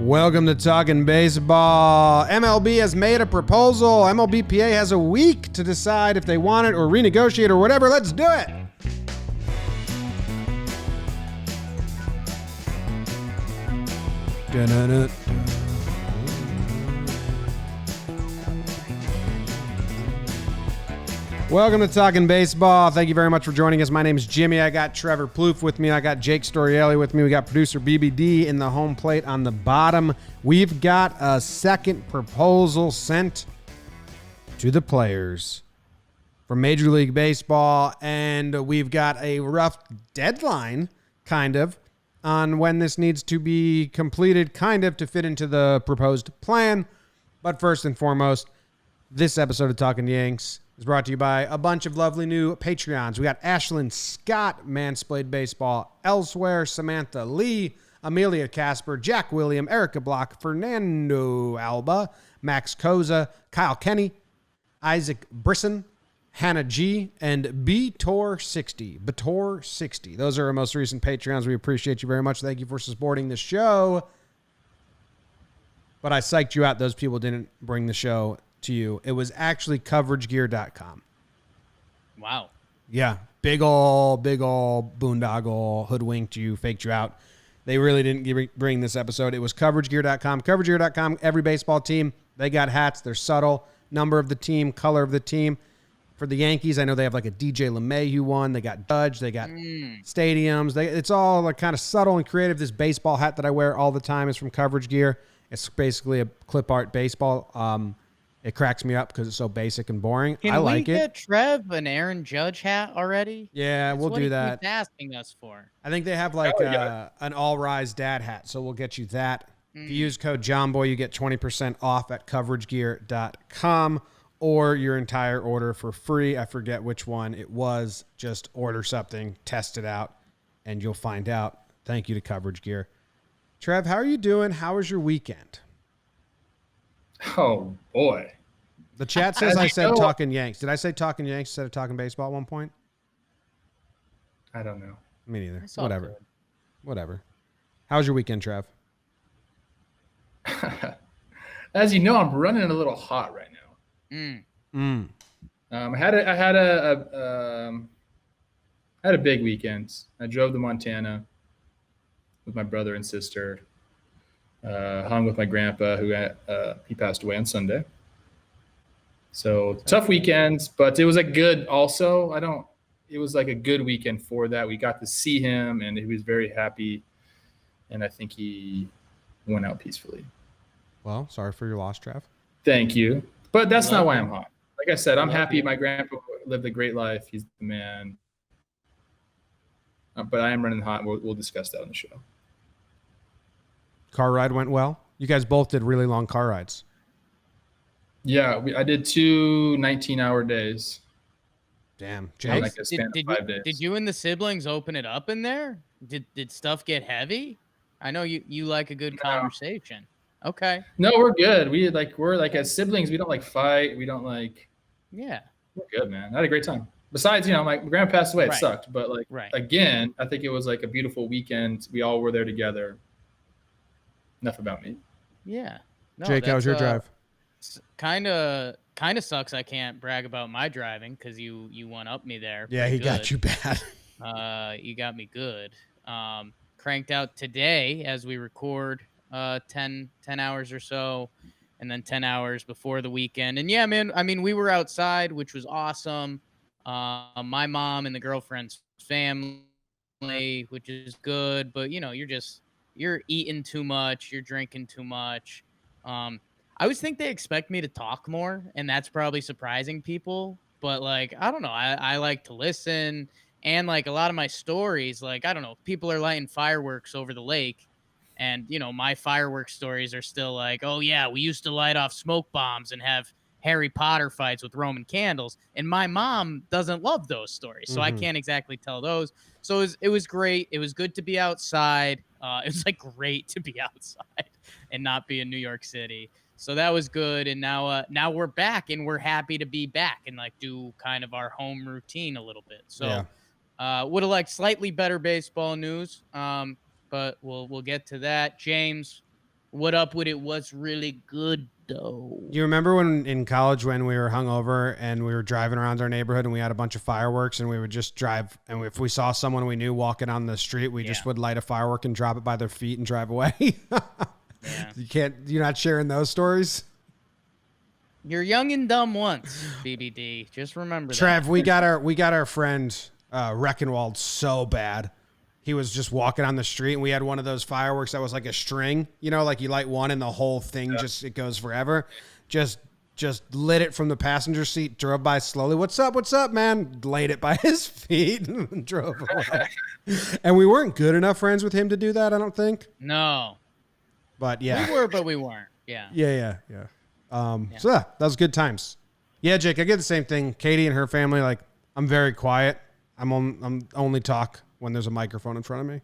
Welcome to Talkin Baseball. MLB has made a proposal. MLBPA has a week to decide if they want it or renegotiate or whatever. Let's do it. Welcome to Talkin Baseball. Thank you very much for joining us. My name is Jimmy. I got Trevor Plouffe with me. I got Jake Storielli with me. We got producer BBD in the home plate on the bottom. We've got a second proposal sent to the players from Major League Baseball, and we've got a rough deadline, kind of, on when this needs to be completed, kind of, to fit into the proposed plan. But first and foremost, this episode of Talkin' Yanks is brought to you by a bunch of lovely new Patreons. We got Ashlyn Scott, Mansplayed Baseball Elsewhere, Samantha Lee, Amelia Casper, Jack William, Erica Block, Fernando Alba, Max Koza, Kyle Kenny, Isaac Brisson, Hannah G, and Btor60. Btor60. Those are our most recent Patreons. We appreciate you very much. Thank you for supporting the show. But I psyched you out. Those people didn't bring the show to you. It was actually coveragegear.com. Wow. Yeah. Big ol' boondoggle hoodwinked you, faked you out. They really didn't bring this episode. It was coveragegear.com. Coveragegear.com, every baseball team, they got hats. They're subtle. Number of the team, color of the team. For the Yankees, I know they have like a DJ LeMahieu one. They got Judge. They got stadiums. It's all like kind of subtle and creative. This baseball hat that I wear all the time is from Coverage Gear. It's basically a clip art baseball. It cracks me up because it's so basic and boring. I like it. Can we get Trev an Aaron Judge hat already? Yeah, we'll do that. What asking us for? I think they have like an all-rise dad hat, so we'll get you that. If you use code JOMBOY, you get 20% off at coveragegear.com or your entire order for free. I forget which one it was. Just order something, test it out, and you'll find out. Thank you to Coverage Gear. Trev, how are you doing? How was your weekend? Oh, boy. The chat says I said Talkin' Yanks. Did I say Talkin' Yanks instead of Talkin' Baseball at one point? I don't know. Me neither. Whatever. How was your weekend, Trev? As you know, I'm running a little hot right now. I had a big weekend. I drove to Montana with my brother and sister. Hung with my grandpa, who he passed away on Sunday. So tough weekends, but it was a good also. It was like a good weekend for that. We got to see him, and he was very happy, and I think he went out peacefully. Well, sorry for your loss, Trev. Thank you. But that's not why I'm hot. Like I said, I'm happy my grandpa lived a great life. He's the man. But I am running hot. We'll discuss that on the show. Car ride went well? You guys both did really long car rides. Yeah, I did 2 19-hour days. Damn. Jake? Like a span of 5 days. Did you and the siblings open it up in there? Did stuff get heavy? I know you like a good conversation. Okay. No, we're good. We're like as siblings, we don't like fight. We don't like. Yeah. We're good, man. I had a great time. Besides, my grandpa passed away. It Right. sucked, but again, I think it was like a beautiful weekend. We all were there together. Enough about me. Yeah. No, Jake, how was your drive? Kind of sucks. I can't brag about my driving because you one up me there. Yeah, he got you bad. You got me good. Cranked out today as we record 10 hours or so, and then 10 hours before the weekend. And yeah, man, I mean, we were outside, which was awesome. My mom and the girlfriend's family, which is good, but you're eating too much, you're drinking too much. I always think they expect me to talk more, and that's probably surprising people. But I don't know, I like to listen, and a lot of my stories, I don't know, people are lighting fireworks over the lake, and my fireworks stories are still oh yeah, we used to light off smoke bombs and have Harry Potter fights with Roman candles, and my mom doesn't love those stories, so I can't exactly tell those. So it was great. It was good to be outside. It was great to be outside and not be in New York City. So that was good. And now we're back, and we're happy to be back and do kind of our home routine a little bit. So would have liked slightly better baseball news. But we'll get to that. James, What up with it? What's really good though? You remember when in college when we were hungover and we were driving around our neighborhood and we had a bunch of fireworks and we would just drive, and if we saw someone we knew walking on the street, we just would light a firework and drop it by their feet and drive away. You're not sharing those stories? You're young and dumb once, BBD. Just remember Trev, that. we got our friend Reckenwald so bad. He was just walking on the street and we had one of those fireworks that was like a string, like you light one and the whole thing it goes forever. Just lit it from the passenger seat, drove by slowly. What's up, man? Laid it by his feet and drove away. And we weren't good enough friends with him to do that, I don't think. No. But yeah. We were, but we weren't. Yeah. Yeah. So that was good times. Yeah, Jake, I get the same thing. Katie and her family, like, I'm very quiet. I'm only talk when there's a microphone in front of me.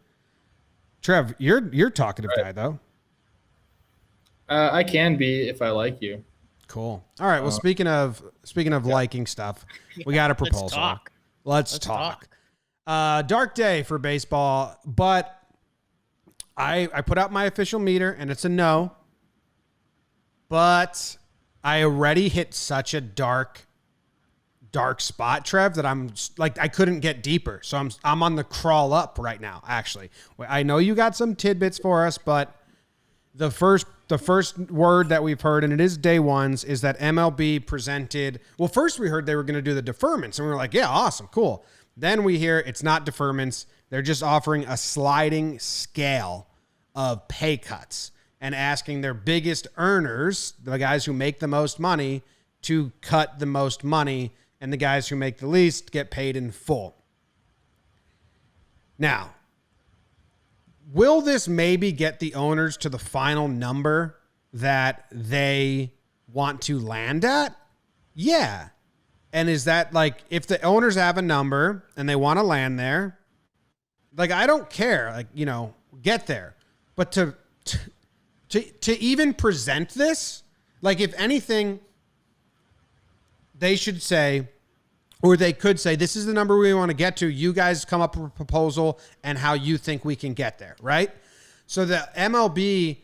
Trev, you're talkative guy though. I can be if I like you. Cool. All right. Well, speaking of liking stuff, we got a proposal. Let's talk. Dark day for baseball, but I put out my official meter and it's a no. But I already hit such a dark spot, Trev, that I'm like, I couldn't get deeper. So I'm on the crawl up right now, actually. I know you got some tidbits for us, but the first word that we've heard, and it is day ones, is that MLB presented, well, first we heard they were going to do the deferments, and we were like, yeah, awesome, cool. Then we hear it's not deferments. They're just offering a sliding scale of pay cuts and asking their biggest earners, the guys who make the most money, to cut the most money, and the guys who make the least get paid in full. Now, will this maybe get the owners to the final number that they want to land at? Yeah. And is that like, if the owners have a number and they want to land there, like, I don't care, like, get there. But to even present this, like, if anything, they should say, or they could say, this is the number we want to get to. You guys come up with a proposal and how you think we can get there, right? So the MLB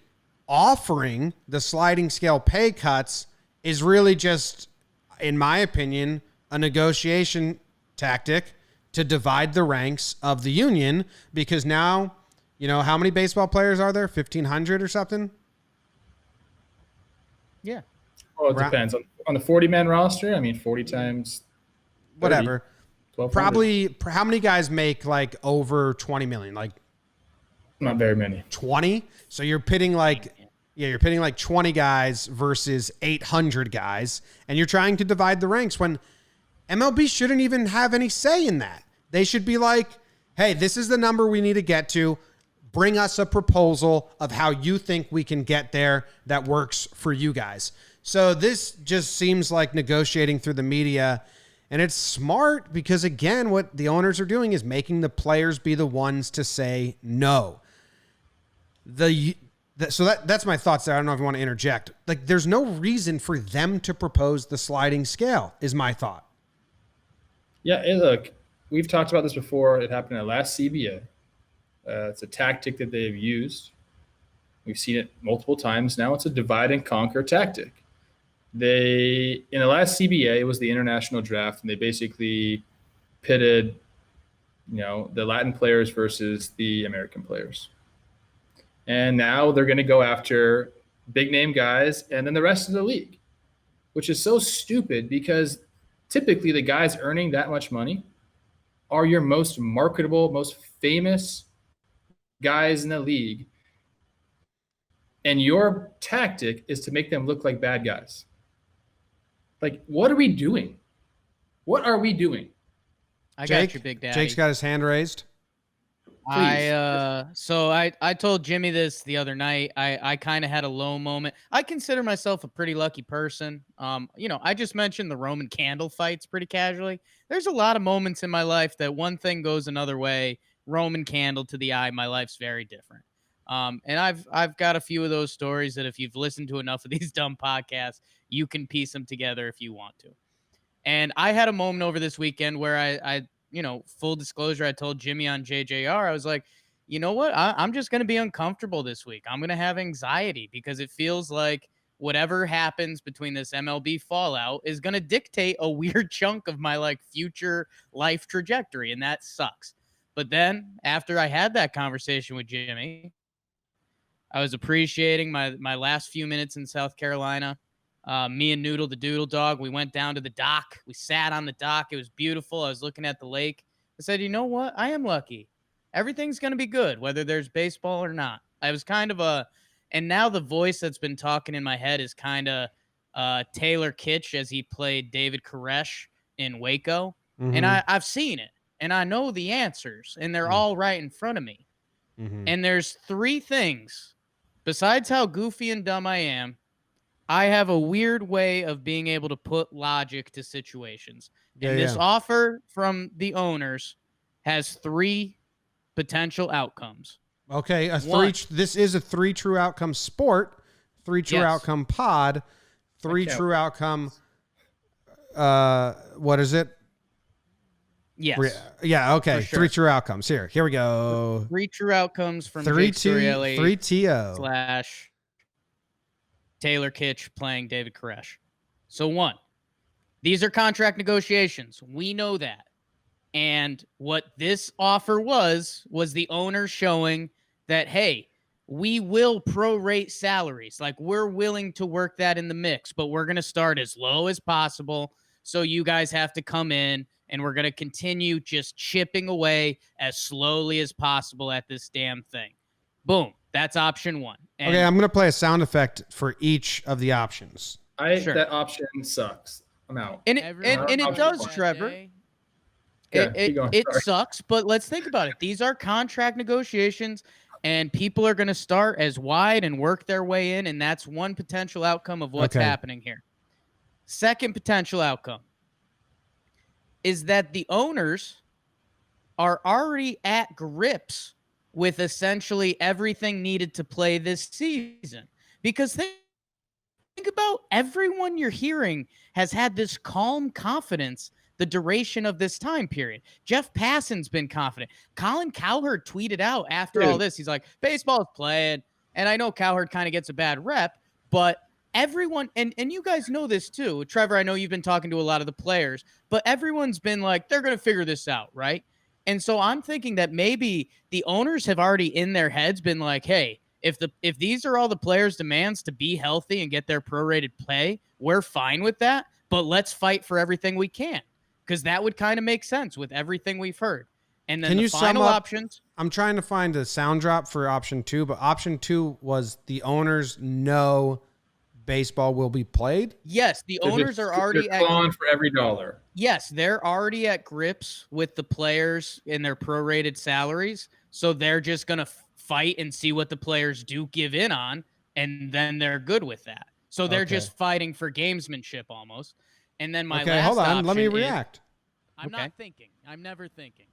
offering the sliding scale pay cuts is really just, in my opinion, a negotiation tactic to divide the ranks of the union, because now, how many baseball players are there? 1,500 or something? Yeah. Well, it depends. On the 40-man roster, 40 times 30, whatever. Probably, how many guys make like over 20 million? Like, not very many. 20? So you're pitting like 20 guys versus 800 guys, and you're trying to divide the ranks when MLB shouldn't even have any say in that. They should be like, hey, this is the number we need to get to. Bring us a proposal of how you think we can get there that works for you guys. So this just seems like negotiating through the media, and it's smart because, again, what the owners are doing is making the players be the ones to say no. So that's my thoughts there. I don't know if you want to interject. Like, there's no reason for them to propose the sliding scale, is my thought. Yeah, look, we've talked about this before. It happened at last CBA. It's a tactic that they've used. We've seen it multiple times now. It's a divide and conquer tactic. In the last CBA, it was the international draft, and they basically pitted, the Latin players versus the American players. And now they're going to go after big name guys and then the rest of the league, which is so stupid because typically the guys earning that much money are your most marketable, most famous guys in the league. And your tactic is to make them look like bad guys. Like, what are we doing? What are we doing? I got you, Big Daddy. Jake's got his hand raised. I told Jimmy this the other night. I kind of had a low moment. I consider myself a pretty lucky person. I just mentioned the Roman candle fights pretty casually. There's a lot of moments in my life that one thing goes another way. Roman candle to the eye, my life's very different. And I've got a few of those stories that if you've listened to enough of these dumb podcasts, you can piece them together if you want to. And I had a moment over this weekend where I full disclosure, I told Jimmy on JJR, I was like, you know what? I'm just going to be uncomfortable this week. I'm going to have anxiety because it feels like whatever happens between this MLB fallout is going to dictate a weird chunk of my like future life trajectory. And that sucks. But then after I had that conversation with Jimmy, I was appreciating my last few minutes in South Carolina. Me and Noodle, the Doodle dog, we went down to the dock. We sat on the dock. It was beautiful. I was looking at the lake. I said, you know what? I am lucky. Everything's going to be good, whether there's baseball or not. I was kind of and now the voice that's been talking in my head is kind of Taylor Kitsch as he played David Koresh in Waco. Mm-hmm. And I've seen it, and I know the answers, and they're all right in front of me. Mm-hmm. And there's 3 things, besides how goofy and dumb I am, I have a weird way of being able to put logic to situations. And this offer from the owners has 3 potential outcomes. Okay, this is a 3 true outcome sport, 3 true outcome pod, 3 true outcome. What is it? Yes. Yeah. Okay. Sure. 3 true outcomes. Here we go. 3 true outcomes from 3 Jake Storielli 3 TO / Taylor Kitsch playing David Koresh. So 1, these are contract negotiations. We know that. And what this offer was the owner showing that, hey, we will prorate salaries. Like, we're willing to work that in the mix, but we're going to start as low as possible. So you guys have to come in, and we're going to continue just chipping away as slowly as possible at this damn thing. Boom. That's option 1. And okay, I'm going to play a sound effect for each of the options. That option sucks. I'm out. And it does, Trevor. It sucks, but let's think about it. These are contract negotiations, and people are going to start as wide and work their way in, and that's one potential outcome of what's happening here. Second potential outcome is that the owners are already at grips with essentially everything needed to play this season. Because think about everyone you're hearing has had this calm confidence the duration of this time period. Jeff Passan's been confident. Colin Cowherd tweeted out after all this, he's like, baseball's playing. And I know Cowherd kind of gets a bad rep, but everyone, and you guys know this too. Trevor, I know you've been talking to a lot of the players, but everyone's been like, they're going to figure this out, right? And so I'm thinking that maybe the owners have already in their heads been like, hey, if these are all the players' demands to be healthy and get their prorated play, we're fine with that, but let's fight for everything we can. Because that would kind of make sense with everything we've heard. And then the final options. I'm trying to find a sound drop for option 2, but option 2 was the owners know baseball will be played. Yes, the owners are already clawing for every dollar. Yes, they're already at grips with the players in their prorated salaries. So they're just going to fight and see what the players do give in on. And then they're good with that. So they're just fighting for gamesmanship almost. And then my last hold on. option Let me react. I'm not thinking. I'm never thinking.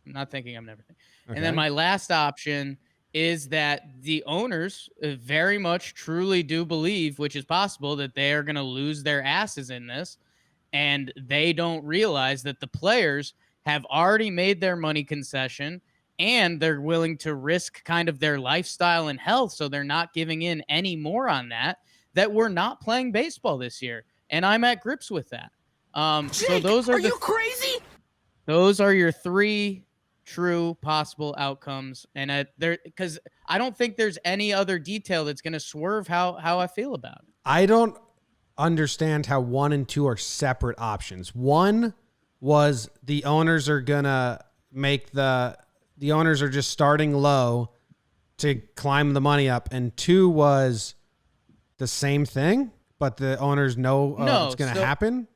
I'm not thinking. I'm never thinking. Okay. And then my last option is that the owners very much truly do believe, which is possible, that they are going to lose their asses in this. And they don't realize that the players have already made their money concession and they're willing to risk kind of their lifestyle and health. So they're not giving in any more on that we're not playing baseball this year. And I'm at grips with that. Jake, so those are you crazy? Those are your 3 true possible outcomes. And because I don't think there's any other detail that's going to swerve how I feel about it. I don't understand how 1 and 2 are separate options. 1 was the owners are going to make the owners are just starting low to climb the money up. And 2 was the same thing, but the owners know it's going to happen.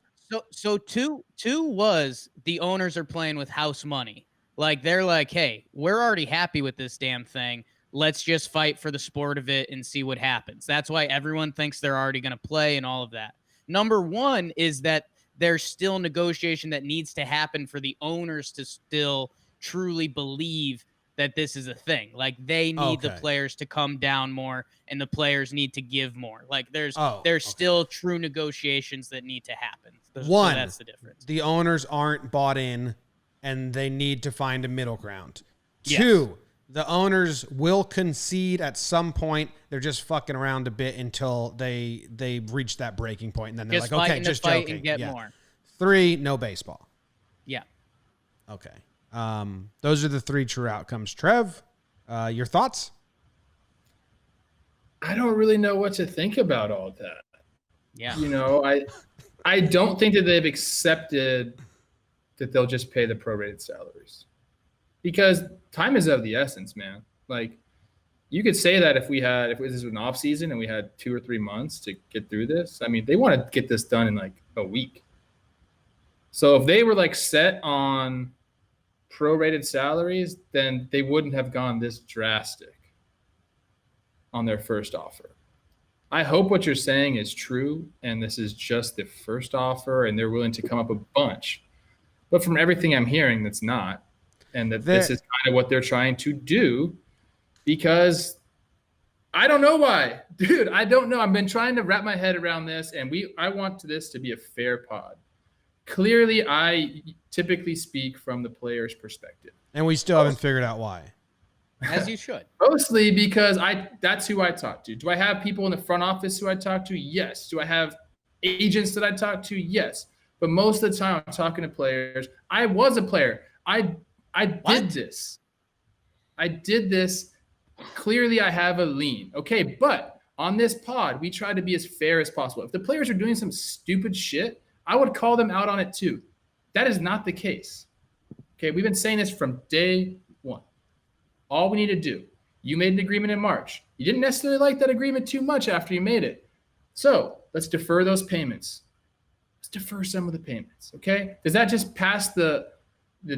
So two was the owners are playing with house money. Like they're like, hey, we're already happy with this damn thing. Let's just fight for the sport of it and see what happens. That's why everyone thinks they're already going to play and all of that. Number 1 is that there's still negotiation that needs to happen for the owners to still truly believe that this is a thing. Like they need the players to come down more and the players need to give more. Like there's still true negotiations that need to happen. So that's the difference. The owners aren't bought in and they need to find a middle ground. Yes. 2, the owners will concede at some point. They're just fucking around a bit until they reach that breaking point, and then they're Just like, okay, fighting to just fight joking. and get more. 3, no baseball. Yeah. Okay. Those are the 3 true outcomes. Trev, your thoughts? I don't really know what to think about all that. Yeah. You know, I don't think that they've accepted that they'll just pay the prorated salaries, because time is of the essence, man. Like, you could say that if this was an off season and we had 2 or 3 months to get through this. I mean, they want to get this done in like a week. So if they were like set on prorated salaries, then they wouldn't have gone this drastic on their first offer. I hope what you're saying is true, and this is just the first offer, and they're willing to come up a bunch. But from everything I'm hearing, that's not, and that this is kind of what they're trying to do, because I don't know why, dude. I don't know. I've been trying to wrap my head around this, and I want this to be a fair pod. Clearly, I typically speak from the player's perspective, and we still haven't figured out why. As you should. Mostly because that's who I talk to. Do I have people in the front office who I talk to? Yes. Do I have agents that I talk to? Yes. But most of the time I'm talking to players. I was a player. I did this. I did this. Clearly I have a lean. Okay, but on this pod, we try to be as fair as possible. If the players are doing some stupid shit, I would call them out on it too. That is not the case. Okay, we've been saying this from day one. All we need to do, you made an agreement in March. You didn't necessarily like that agreement too much after you made it. So let's defer those payments. Let's defer some of the payments, okay? Does that just pass the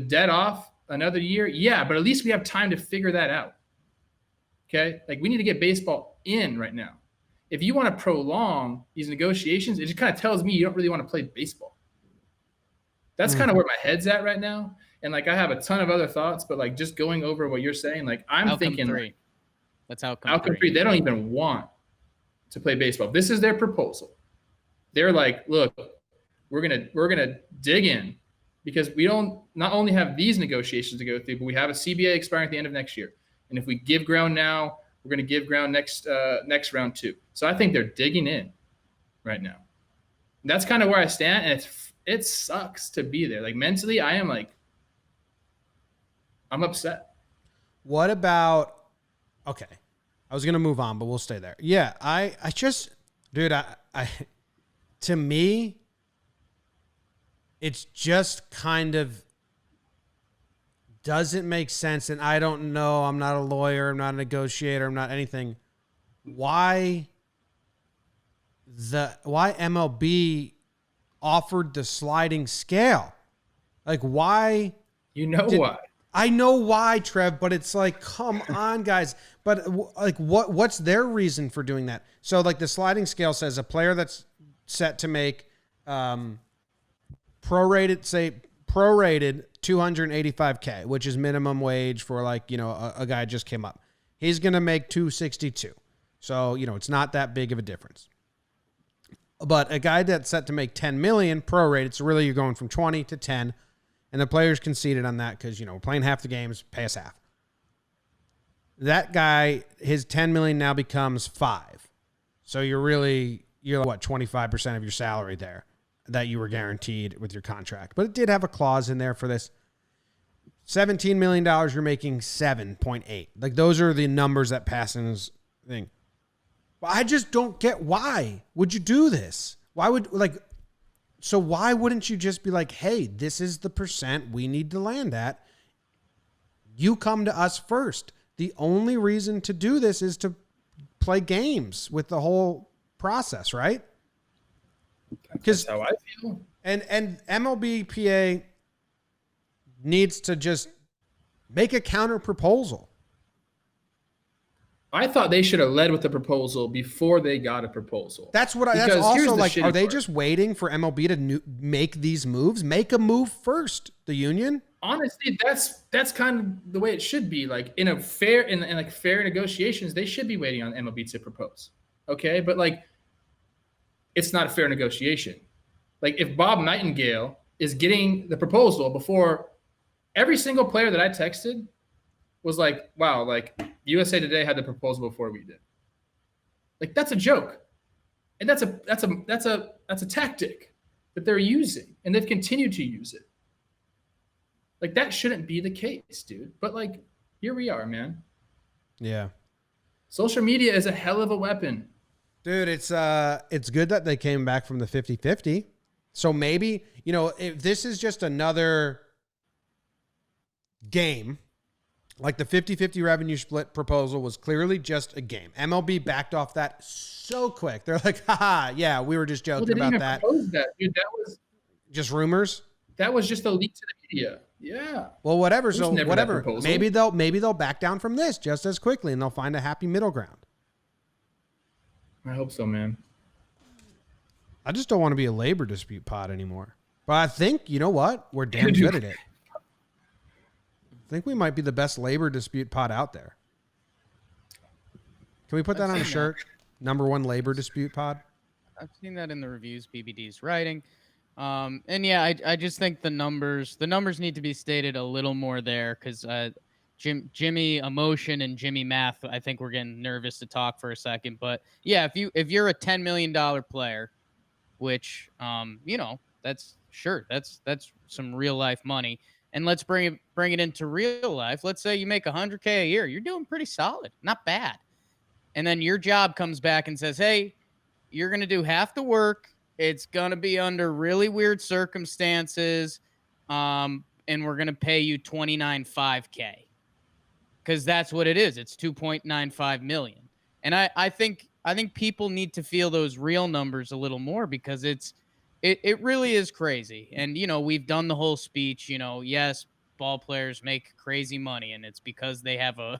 debt off another year? Yeah, but at least we have time to figure that out, okay? Like, we need to get baseball in right now. If you want to prolong these negotiations, it just kind of tells me you don't really want to play baseball. That's kind of where my head's at right now. And like, I have a ton of other thoughts, but like, just going over what you're saying, like, I'm thinking 3. That's outcome 3. They don't even want to play baseball. This is their proposal. They're like, look, we're gonna dig in, because we don't not only have these negotiations to go through, but we have a CBA expiring at the end of next year. And if we give ground now, we're gonna give ground next round too. So I think they're digging in right now. And that's kind of where I stand, and it sucks to be there. Like, mentally, I'm upset. What about, okay, I was going to move on, but we'll stay there. Yeah, I just, dude, to me, it's just kind of doesn't make sense. And I don't know, I'm not a lawyer, I'm not a negotiator, I'm not anything. Why MLB offered the sliding scale? Like, why? You know why? I know why, Trev, but it's like, come on, guys. But like, what's their reason for doing that? So like, the sliding scale says a player that's set to make prorated $285K, which is minimum wage for, like, you know, a guy just came up. He's going to make $262. So, you know, it's not that big of a difference. But a guy that's set to make $10 million prorated, so really you're going from 20 to 10. And the players conceded on that because, you know, we're playing half the games, pay us half. That guy, his $10 million now becomes $5 million. So you're what, 25% of your salary there that you were guaranteed with your contract. But it did have a clause in there for this. $17 million, you're making 7.8. Like, those are the numbers that pass in his thing. But I just don't get, why would you do this? So why wouldn't you just be like, hey, this is the percent we need to land at. You come to us first. The only reason to do this is to play games with the whole process, right? That's how I feel. And MLBPA needs to just make a counter proposal. I thought they should have led with the proposal before they got a proposal. That's what that's also like. Are they just waiting for MLB to make these moves? Make a move first, the union. Honestly, that's kind of the way it should be. Like, in a fair in like fair negotiations, they should be waiting on MLB to propose. Okay, but like, it's not a fair negotiation. Like, if Bob Nightingale is getting the proposal before every single player that I texted was like, wow, like USA Today had the proposal before we did. Like that's a joke. And that's a tactic that they're using, and they've continued to use it. Like that shouldn't be the case, dude. But like here we are, man. Yeah. Social media is a hell of a weapon. Dude, it's good that they came back from the 50-50. So maybe, if this is just another game, like the 50-50 revenue split proposal was clearly just a game. MLB backed off that so quick. They're like, haha, yeah, we were just joking about that. Propose that, dude. That was just rumors. That was just a leak to the media. Yeah. Well, whatever. So whatever. Maybe they'll back down from this just as quickly, and they'll find a happy middle ground. I hope so, man. I just don't want to be a labor dispute pod anymore. But I think, you know what? We're damn good at it. I think we might be the best labor dispute pod out there. Can we put that on a shirt? Number one labor dispute pod? I've seen that in the reviews BBD's writing. And yeah, I just think the numbers need to be stated a little more there because Jimmy emotion and Jimmy math, I think we're getting nervous to talk for a second. But yeah, if you're a $10 million player, which that's some real life money. And let's bring it into real life. Let's say you make $100K a year. You're doing pretty solid, not bad. And then your job comes back and says, hey, you're going to do half the work. It's going to be under really weird circumstances. And we're going to pay you $29.5K. Because that's what it is. It's $2.95 million. And I think people need to feel those real numbers a little more because it really is crazy. And, we've done the whole speech, yes, ball players make crazy money, and it's because they have a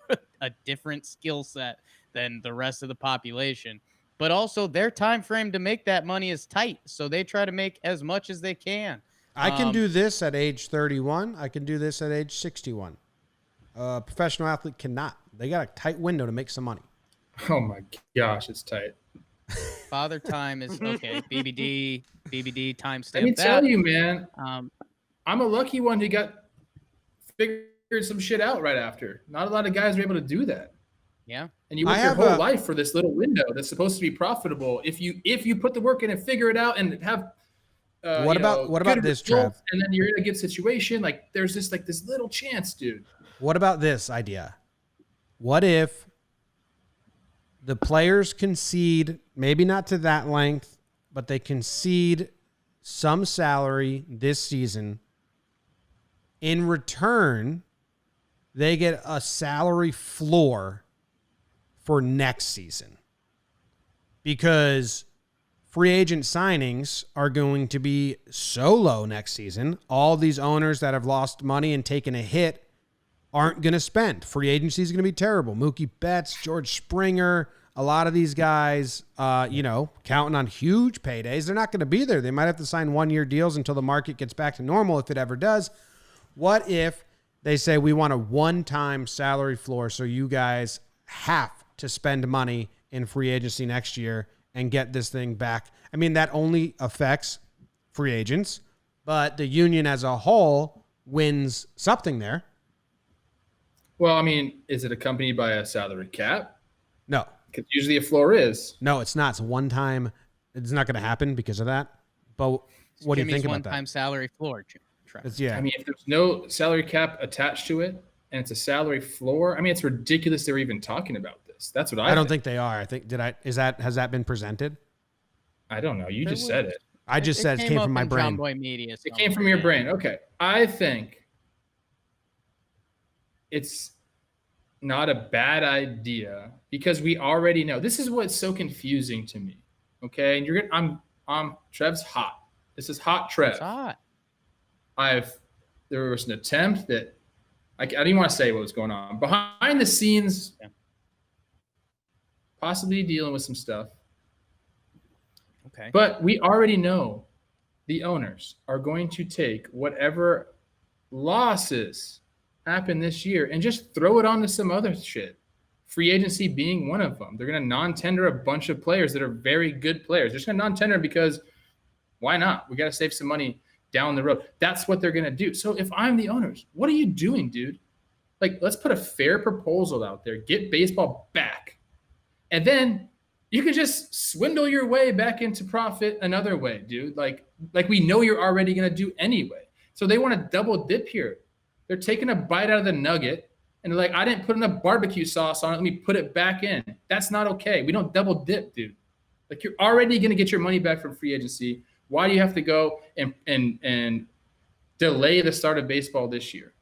different skill set than the rest of the population. But also their time frame to make that money is tight, so they try to make as much as they can. I can do this at age 31. I can do this at age 61. A professional athlete cannot. They got a tight window to make some money. Oh, my gosh, it's tight. Father time is okay. BBD timestamp. Let me tell you, man. I'm a lucky one who got figured some shit out right after. Not a lot of guys are able to do that. Yeah. And you work your whole life for this little window that's supposed to be profitable. If you put the work in and figure it out and have what about this, Trev? And then you're in a good situation. Like there's this little chance, dude. What about this idea? What if the players concede, maybe not to that length, but they concede some salary this season. In return, they get a salary floor for next season. Because free agent signings are going to be so low next season. All these owners that have lost money and taken a hit aren't going to spend. Free agency is going to be terrible. Mookie Betts, George Springer, a lot of these guys, counting on huge paydays. They're not going to be there. They might have to sign 1-year deals until the market gets back to normal, if it ever does. What if they say we want a one-time salary floor so you guys have to spend money in free agency next year and get this thing back? I mean, that only affects free agents, but the union as a whole wins something there. Well, I mean, is it accompanied by a salary cap? No. Because usually a floor is. No, it's not. It's one time. It's not going to happen because of that. But what do you think about that? One-time salary floor. Yeah. I mean, if there's no salary cap attached to it and it's a salary floor, I mean, it's ridiculous they're even talking about this. That's what I don't think they are. I think has that been presented? I don't know. You just said it. I just said it came from my brain. JOMBOY Media, it came from your brain. Okay. I think it's not a bad idea because we already know. This is what's so confusing to me. Okay, and I'm Trev's hot. This is hot Trev. It's hot. There was an attempt that I didn't want to say what was going on behind the scenes, possibly dealing with some stuff. Okay, but we already know the owners are going to take whatever losses happen this year and just throw it onto some other shit. Free agency being one of them. They're going to non-tender a bunch of players that are very good players. They're just going to non-tender because why not? We got to save some money down the road. That's what they're going to do. So if I'm the owners, what are you doing, dude? Like, let's put a fair proposal out there, get baseball back. And then you can just swindle your way back into profit another way, dude. Like we know you're already going to do anyway. So they want to double dip here. They're taking a bite out of the nugget and they're like, I didn't put enough barbecue sauce on it. Let me put it back in. That's not okay. We don't double dip, dude. Like, you're already going to get your money back from free agency. Why do you have to go and delay the start of baseball this year?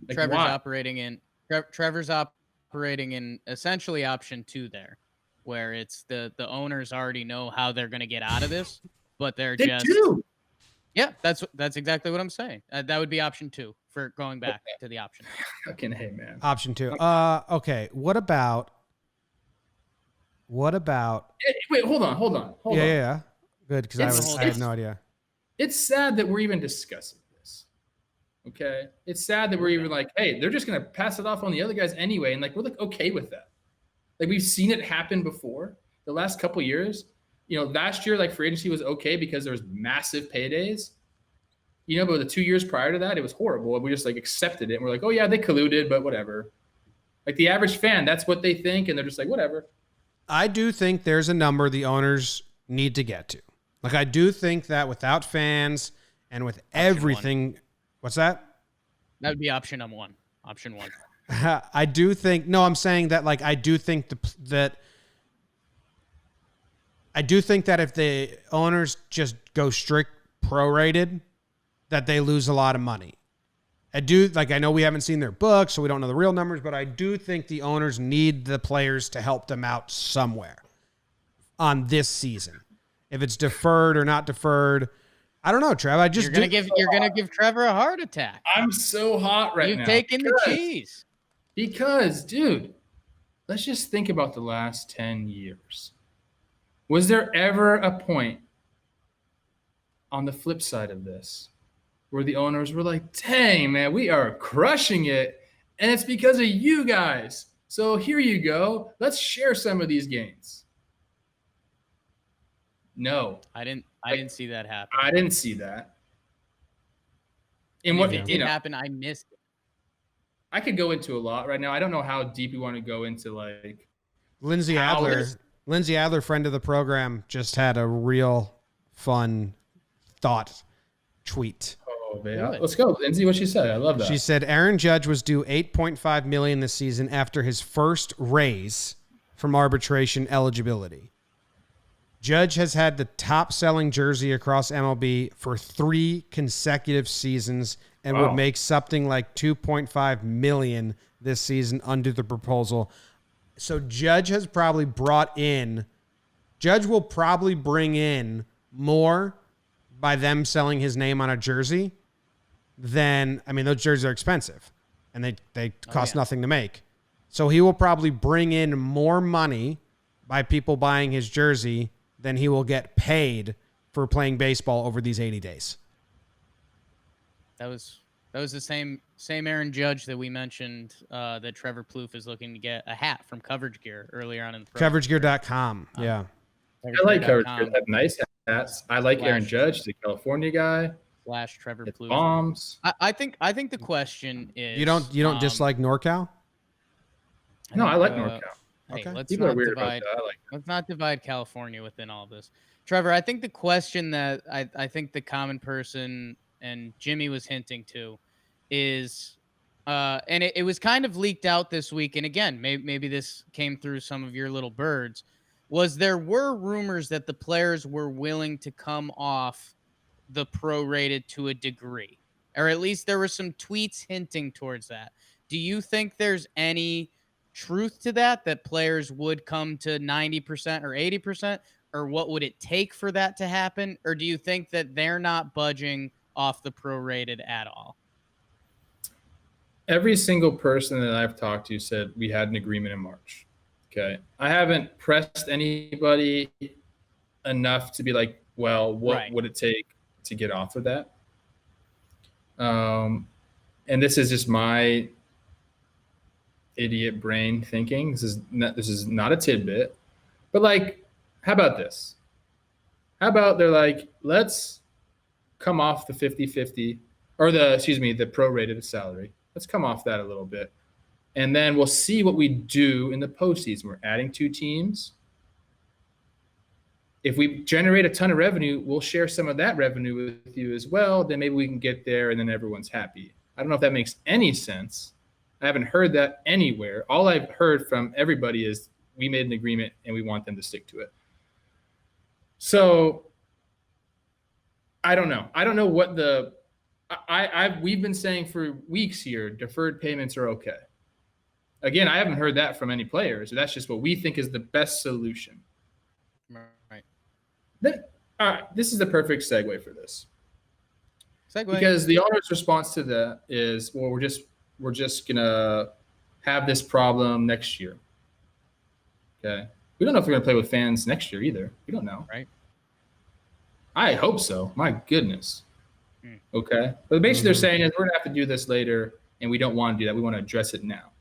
Like, Trevor's operating in essentially option 2 there, where it's the owners already know how they're going to get out of this, but they do. Yeah, that's exactly what I'm saying. That would be option 2 for going back to the option. Fucking hey, man. Option 2. Okay. What about? Wait, hold on. Yeah. Good, because I had no idea. It's sad that we're even discussing this. Okay, it's sad that we're even like, hey, they're just gonna pass it off on the other guys anyway, and like we're like okay with that. Like, we've seen it happen before. The last couple years, last year, like, free agency was okay because there was massive paydays. But the 2 years prior to that, it was horrible. We just like accepted it, and we're like, oh yeah, they colluded, but whatever. Like, the average fan, that's what they think, and they're just like, whatever. I do think there's a number the owners need to get to. Like, I do think that without fans and with everything, what's that? That would be option 1. Option 1. I do think. No, I'm saying that. Like, I do think that if the owners just go strict prorated, that they lose a lot of money. I know we haven't seen their books, so we don't know the real numbers, but I do think the owners need the players to help them out somewhere on this season. If it's deferred or not deferred, I don't know, Trev. You're gonna give Trevor a heart attack. I'm so hot right now. You've taken the cheese. Because, dude, let's just think about the last 10 years. Was there ever a point on the flip side of this where the owners were like, dang, man, we are crushing it, and it's because of you guys. So here you go. Let's share some of these gains. No. I didn't see that happen. I didn't see that. And what it did happen, I missed it. I could go into a lot right now. I don't know how deep you want to go into, like, Lindsay Adler, friend of the program, just had a real fun thought tweet. Oh, man. Let's go, Lindsay. What she said. I love that. She said Aaron Judge was due $8.5 million this season after his first raise from arbitration eligibility. Judge has had the top-selling jersey across MLB for 3 consecutive seasons and would make something like $2.5 million this season under the proposal. So Judge will probably bring in more by them selling his name on a jersey than, those jerseys are expensive and they cost nothing to make. So he will probably bring in more money by people buying his jersey than he will get paid for playing baseball over these 80 days. That was the same Aaron Judge that we mentioned that Trevor Plouffe is looking to get a hat from Coverage Gear earlier on in the program. CoverageGear.com. Yeah. I like Coverage Gear. They have nice hats. I like Aaron Judge, the California guy. / Trevor Plouffe. Bombs. I think the question is, you don't dislike NorCal? No, I like NorCal. Hey, Okay. let's People not are weird divide. about that. I like Let's not divide California within all of this. Trevor, I think the question that I think the common person and Jimmy was hinting to is, and it was kind of leaked out this week, and again, maybe this came through some of your little birds, there were rumors that the players were willing to come off the prorated to a degree, or at least there were some tweets hinting towards that. Do you think there's any truth to that players would come to 90% or 80%, or what would it take for that to happen? Or do you think that they're not budging off the prorated at all? Every single person that I've talked to said we had an agreement in March. Okay. I haven't pressed anybody enough to be like, well, what would it take to get off of that? And this is just my idiot brain thinking. This is not a tidbit, but like, how about this? How about they're like, let's come off the 50-50 or the prorated salary. Let's come off that a little bit. And then we'll see what we do in the postseason. We're adding 2 teams. If we generate a ton of revenue, we'll share some of that revenue with you as well. Then maybe we can get there and then everyone's happy. I don't know if that makes any sense. I haven't heard that anywhere. All I've heard from everybody is we made an agreement and we want them to stick to it. So I don't know. I don't know what we've been saying for weeks here, deferred payments are okay. Again, I haven't heard that from any players. That's just what we think is the best solution. Right. Then, this is the perfect segue for this. Segue. Because the owner's response to that is, well, we're just gonna have this problem next year. Okay. We don't know if we're gonna play with fans next year either. We don't know. Right. I hope so. My goodness. Okay. But basically they're saying is we're gonna have to do this later, and we don't want to do that. We want to address it now.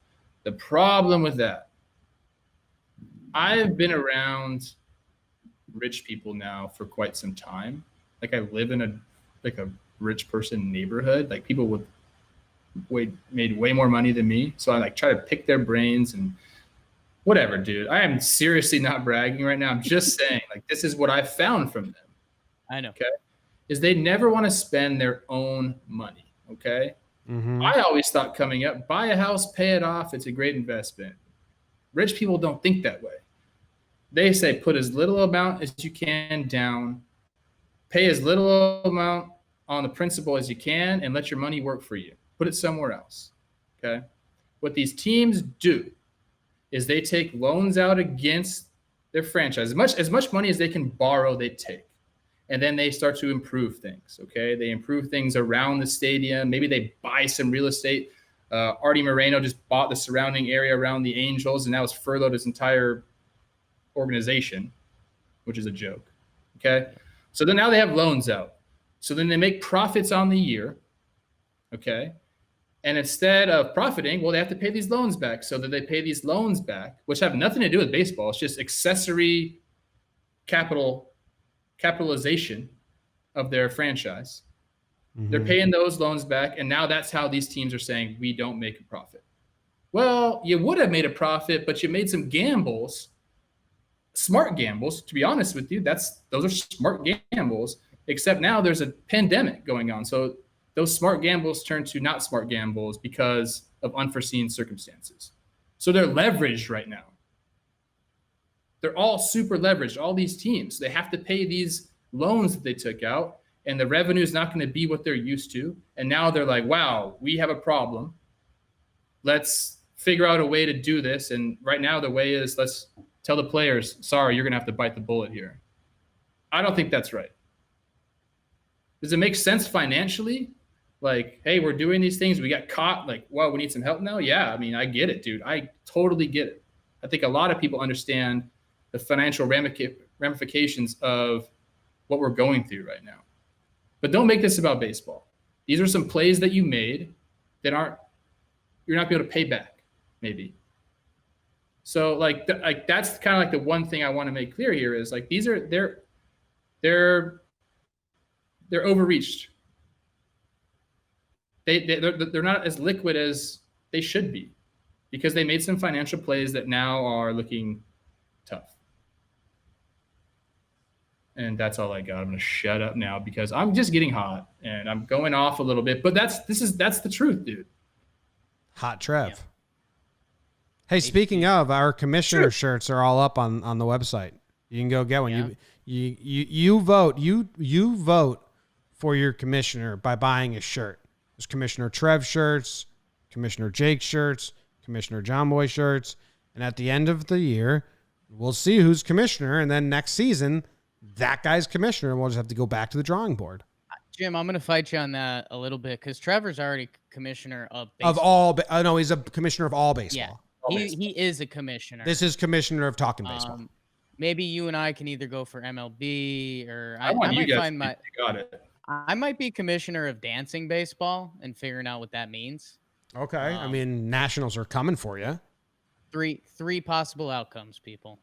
The problem with that, I've been around rich people now for quite some time. Like I live in a rich person neighborhood. Like people with made way more money than me. So I like try to pick their brains and whatever, dude. I am seriously not bragging right now. I'm just saying, like, this is what I found from them. I know. Okay. Is they never want to spend their own money. Okay. Mm-hmm. I always thought coming up, buy a house, pay it off. It's a great investment. Rich people don't think that way. They say put as little amount as you can down, pay as little amount on the principal as you can, and let your money work for you. Put it somewhere else. Okay. What these teams do is they take loans out against their franchise. As much money as they can borrow, they take. And then they start to improve things, okay? They improve things around the stadium. Maybe they buy some real estate. Artie Moreno just bought the surrounding area around the Angels, and now has furloughed his entire organization, which is a joke, okay? So then now they have loans out. So then they make profits on the year, okay? And instead of profiting, well, they have to pay these loans back. So that they pay these loans back, which have nothing to do with baseball. It's just accessory capitalization of their franchise. Mm-hmm. They're paying those loans back, and now that's how these teams are saying we don't make a profit. Well, you would have made a profit, but you made some gambles, smart gambles. To be honest with you, those are smart gambles, except now there's a pandemic going on. So those smart gambles turn to not smart gambles because of unforeseen circumstances. So they're leveraged right now. They're all super leveraged, all these teams. They have to pay these loans that they took out, and the revenue is not going to be what they're used to. And now they're like, wow, we have a problem. Let's figure out a way to do this. And right now the way is let's tell the players, sorry, you're going to have to bite the bullet here. I don't think that's right. Does it make sense financially? Like, hey, we're doing these things. We got caught. Like, wow, we need some help now? Yeah, I mean, I get it, dude. I totally get it. I think a lot of people understand the financial ramifications of what we're going through right now. But don't make this about baseball. These are some plays that you made that you're not going to be able to pay back, maybe. So like that's kind of like the one thing I want to make clear here is like they're overreached. They're not as liquid as they should be because they made some financial plays that now are looking tough. And that's all I got. I'm going to shut up now because I'm just getting hot and I'm going off a little bit. But that's the truth, dude. Hot Trev. Yeah. Hey, speaking of, our commissioner shirts are all up on the website. You can go get one. Yeah. You vote. You vote for your commissioner by buying a shirt. There's Commissioner Trev shirts, Commissioner Jake shirts, Commissioner JOMBOY shirts, and at the end of the year, we'll see who's commissioner, and then next season, that guy's commissioner, and we'll just have to go back to the drawing board. Jim, I'm going to fight you on that a little bit because Trevor's already commissioner of baseball. No, he's a commissioner of all baseball. Yeah, he is a commissioner. This is commissioner of Talkin baseball. Maybe you and I can either go for MLB or I might find my. Got it. I might be commissioner of dancing baseball and figuring out what that means. Okay, I mean nationals are coming for you. Three possible outcomes, people.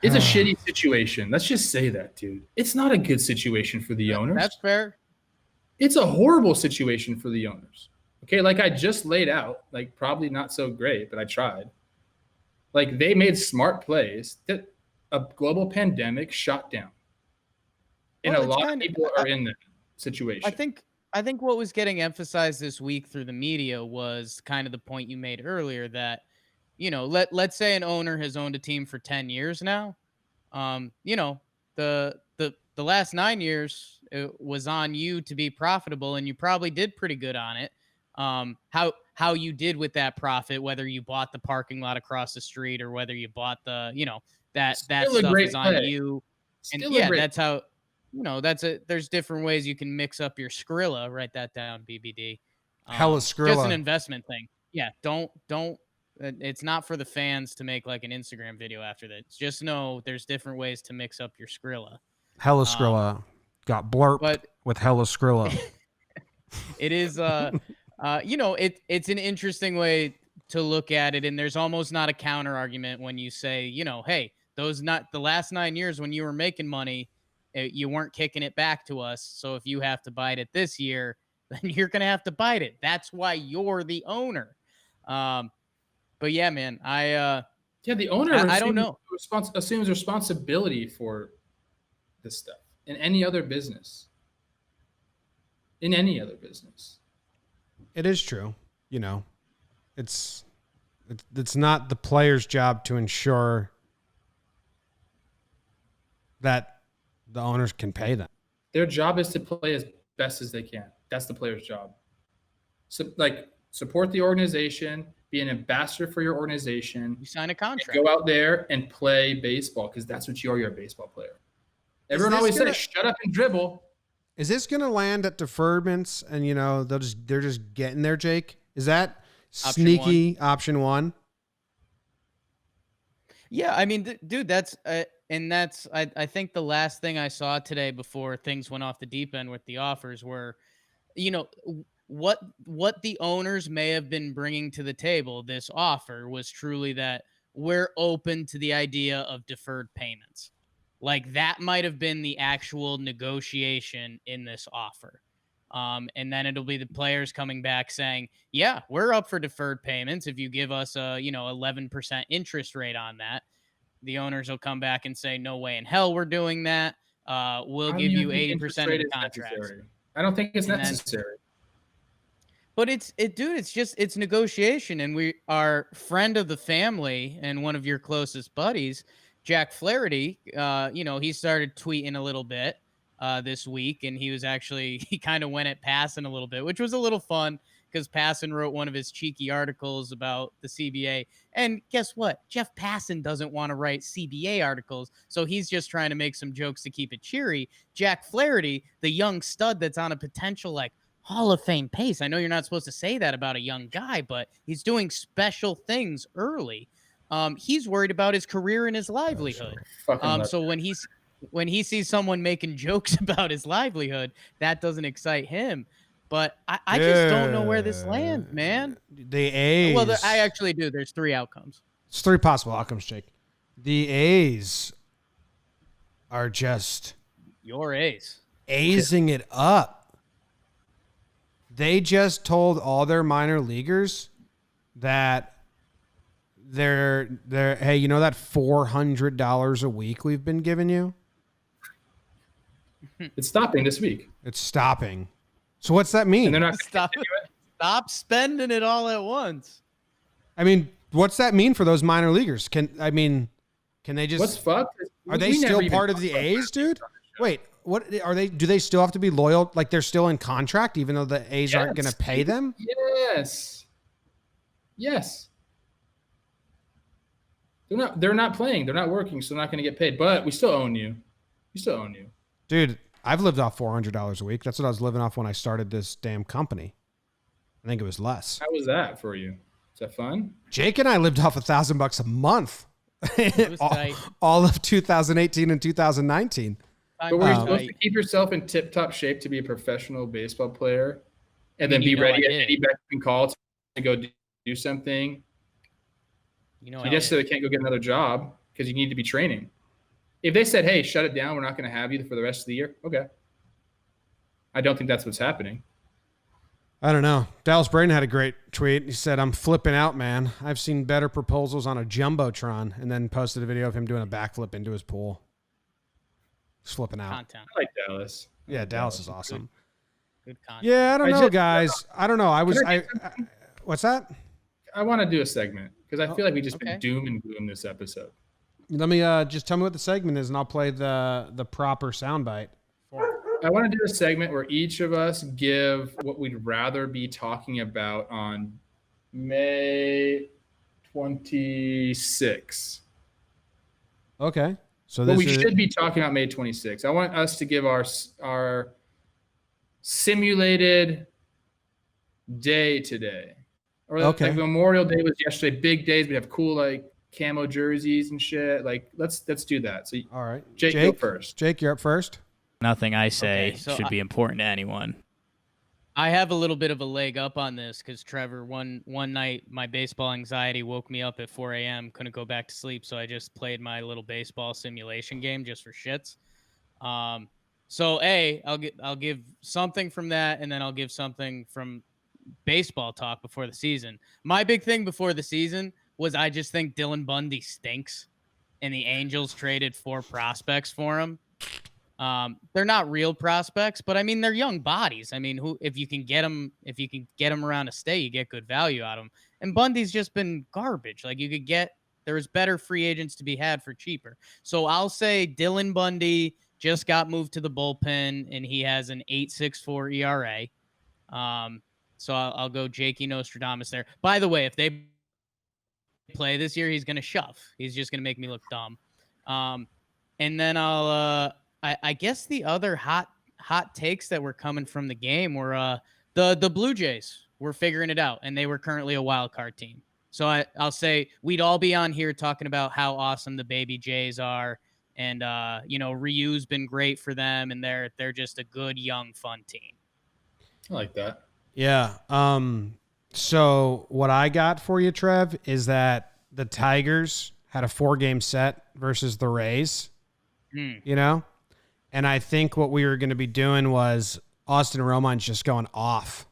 It's a shitty situation. Let's just say that, dude. It's not a good situation for the owner. That's fair. It's a horrible situation for the owners. Okay, like I just laid out, like probably not so great, but I tried. Like they made smart plays that a global pandemic shut down. And Well, a it's lot of kind of people are in that situation. I think what was getting emphasized this week through the media was kind of the point you made earlier that, let's say an owner has owned a team for 10 years now. The last 9 years it was on you to be profitable, and you probably did pretty good on it. How you did with that profit, whether you bought the parking lot across the street or whether you bought that Still a stuff great is on play. you. And Still a yeah, great that's how, there's different ways you can mix up your Skrilla. Write that down, BBD. Hella Just Skrilla. an investment thing. Yeah. Don't, it's not for the fans to make like an Instagram video after that. Just know there's different ways to mix up your Skrilla. Hella Skrilla. Got blurped with Hella Skrilla. It is, it's an interesting way to look at it. And there's almost not a counter argument when you say, hey, not the last 9 years when you were making money, you weren't kicking it back to us. So if you have to bite it this year, then you're going to have to bite it. That's why you're the owner. But yeah, man, the owner I don't know. assumes responsibility for this stuff in any other business. In any other business. It is true. It's not the player's job to ensure that the owners can pay them. Their job is to play as best as they can. That's the player's job. So, support the organization, be an ambassador for your organization. You sign a contract. Go out there and play baseball because that's what you are. You're a baseball player. Everyone always says, "Shut up and dribble." Is this going to land at deferments and they're just getting there, Jake? Is that sneaky option one? Yeah, I mean, dude, that's I think the last thing I saw today before things went off the deep end with the offers were, what the owners may have been bringing to the table. This offer was truly that we're open to the idea of deferred payments. Like that might have been the actual negotiation in this offer. And then it'll be the players coming back saying, yeah, we're up for deferred payments. If you give us a, 11% interest rate on that, the owners will come back and say, no way in hell we're doing that. We'll give you 80% of the contracts. I don't think it's necessary. But it's negotiation. And our friend of the family and one of your closest buddies, Jack Flaherty, he started tweeting a little bit this week, and he kind of went at Passan a little bit, which was a little fun because Passan wrote one of his cheeky articles about the CBA. And guess what? Jeff Passan doesn't want to write CBA articles, so he's just trying to make some jokes to keep it cheery. Jack Flaherty, the young stud that's on a potential Hall of Fame pace. I know you're not supposed to say that about a young guy, but he's doing special things early. He's worried about his career and his livelihood. So when he sees someone making jokes about his livelihood, that doesn't excite him. But I just don't know where this lands, man. The A's. Well, I actually do. There's 3 outcomes. It's 3 possible outcomes, Jake. The A's are just your A's. A'sing it up. They just told all their minor leaguers that they're hey, that $400 a week we've been giving you? It's stopping this week. It's stopping. So what's that mean? And they're not stop spending it all at once. I mean, what's that mean for those minor leaguers? Can they just? What's fucked? Are they still part of the A's, dude? Wait, what are they? Do they still have to be loyal? Like they're still in contract, even though the A's aren't going to pay them? Yes. They're not playing. They're not working, so they're not going to get paid. But we still own you. Dude, I've lived off $400 a week. That's what I was living off when I started this damn company. I think it was less. How was that for you? Is that fun? Jake and I lived off $1,000 a month. all of 2018 and 2019. But were you supposed to keep yourself in tip-top shape to be a professional baseball player and then be ready at any beck and call to go do something? I guess so they can't go get another job because you need to be training. If they said, hey, shut it down, we're not going to have you for the rest of the year, okay. I don't think that's what's happening. I don't know. Dallas Braden had a great tweet. He said, "I'm flipping out, man. I've seen better proposals on a Jumbotron," and then posted a video of him doing a backflip into his pool. He's flipping out. Content. I like Dallas. Yeah, Dallas is awesome. Good content. Yeah, I don't know, guys. I don't know. What's that? I want to do a segment because I feel like we just been doom and gloom this episode. Let me just tell me what the segment is, and I'll play the proper soundbite. I want to do a segment where each of us give what we'd rather be talking about on May 26. Okay. So Well, we should be talking about May 26. I want us to give our simulated day today. Or like Memorial Day was yesterday. Big days. We have cool like camo jerseys and shit. Like let's do that. So all right, Jake, go first. Jake, you're up first. Nothing I say should be important to anyone. I have a little bit of a leg up on this because Trevor, one night, my baseball anxiety woke me up at 4 a.m. Couldn't go back to sleep, so I just played my little baseball simulation game just for shits. So I'll give something from that, and then I'll give something from baseball talk before the season. My big thing before the season was I just think Dylan Bundy stinks, and the Angels traded 4 prospects for him. They're not real prospects, but I mean they're young bodies. I mean, if you can get them around a stay, you get good value out of them. And Bundy's just been garbage. Like there's better free agents to be had for cheaper. So I'll say Dylan Bundy just got moved to the bullpen and he has an 8.64 ERA. So I'll go Jakey Nostradamus there. By the way, if they play this year, he's gonna shove. He's just gonna make me look dumb. And then I guess the other hot takes that were coming from the game were the Blue Jays were figuring it out, and they were currently a wild card team. So I'll say we'd all be on here talking about how awesome the baby Jays are, and Ryu's been great for them, and they're just a good young fun team. I like that. Yeah. So what I got for you, Trev, is that the Tigers had a 4-game set versus the Rays. And I think what we were going to be doing was Austin Romine's just going off.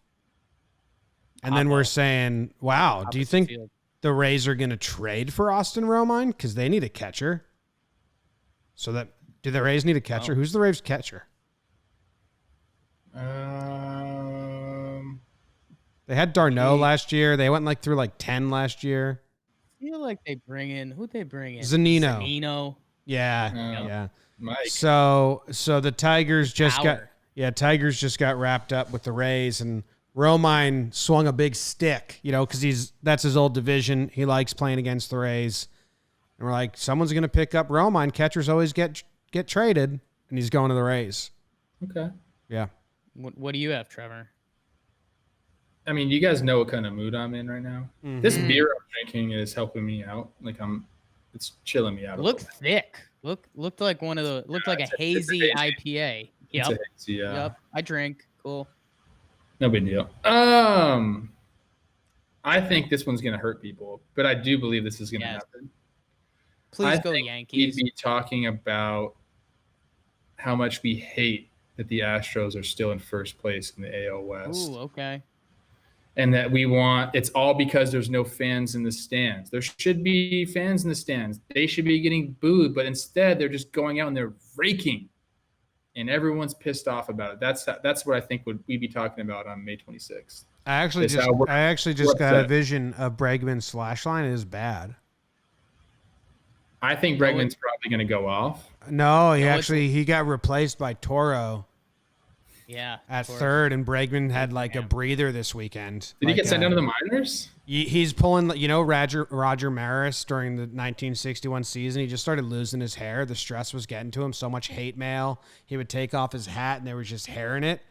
And then we're saying, wow, do you think the Rays are going to trade for Austin Romine? Because they need a catcher. So do the Rays need a catcher? Oh. Who's the Rays catcher? They had Darno last year. They went through 10 last year. I feel like who'd they bring in? Zanino. Yeah. Mike. So the Tigers just got wrapped up with the Rays, and Romine swung a big stick, because that's his old division. He likes playing against the Rays. And we're like, someone's going to pick up Romine. Catchers always get traded, and he's going to the Rays. Okay. Yeah. What do you have, Trevor? I mean, you guys know what kind of mood I'm in right now. Mm-hmm. This beer I'm drinking is helping me out. It's chilling me out. Looked thick. Looked like a hazy IPA. Yep. Yep. I drink. Cool. No big deal. I think this one's gonna hurt people, but I do believe this is gonna happen. Please go Yankees. We'd be talking about how much we hate that the Astros are still in first place in the AL West. Ooh, okay. And that it's all because there's no fans in the stands. There should be fans in the stands. They should be getting booed, but instead they're just going out and they're raking, and everyone's pissed off about it. That's what I think we'd be talking about on May 26th. I actually just got a vision of Bregman's slash line. It is bad. I think Bregman's probably going to go off. No, he got replaced by Toro. Yeah. At third, and Bregman had a breather this weekend. Did he get sent down to the minors? He's pulling, Roger Maris during the 1961 season. He just started losing his hair. The stress was getting to him. So much hate mail. He would take off his hat, and there was just hair in it.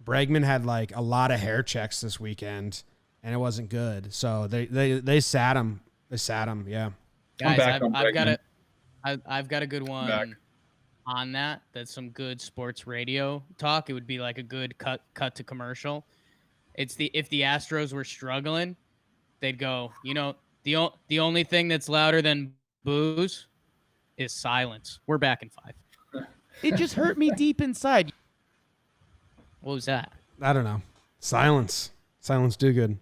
Bregman had a lot of hair checks this weekend, and it wasn't good. So they sat him. They sat him. Yeah. Guys, I've got a good one. On that's some good sports radio talk. It would be like a good cut to commercial. If the Astros were struggling, they'd go, the only thing that's louder than booze is silence. We're back in 5. It just hurt me deep inside. What was that? I don't know. Silence do good.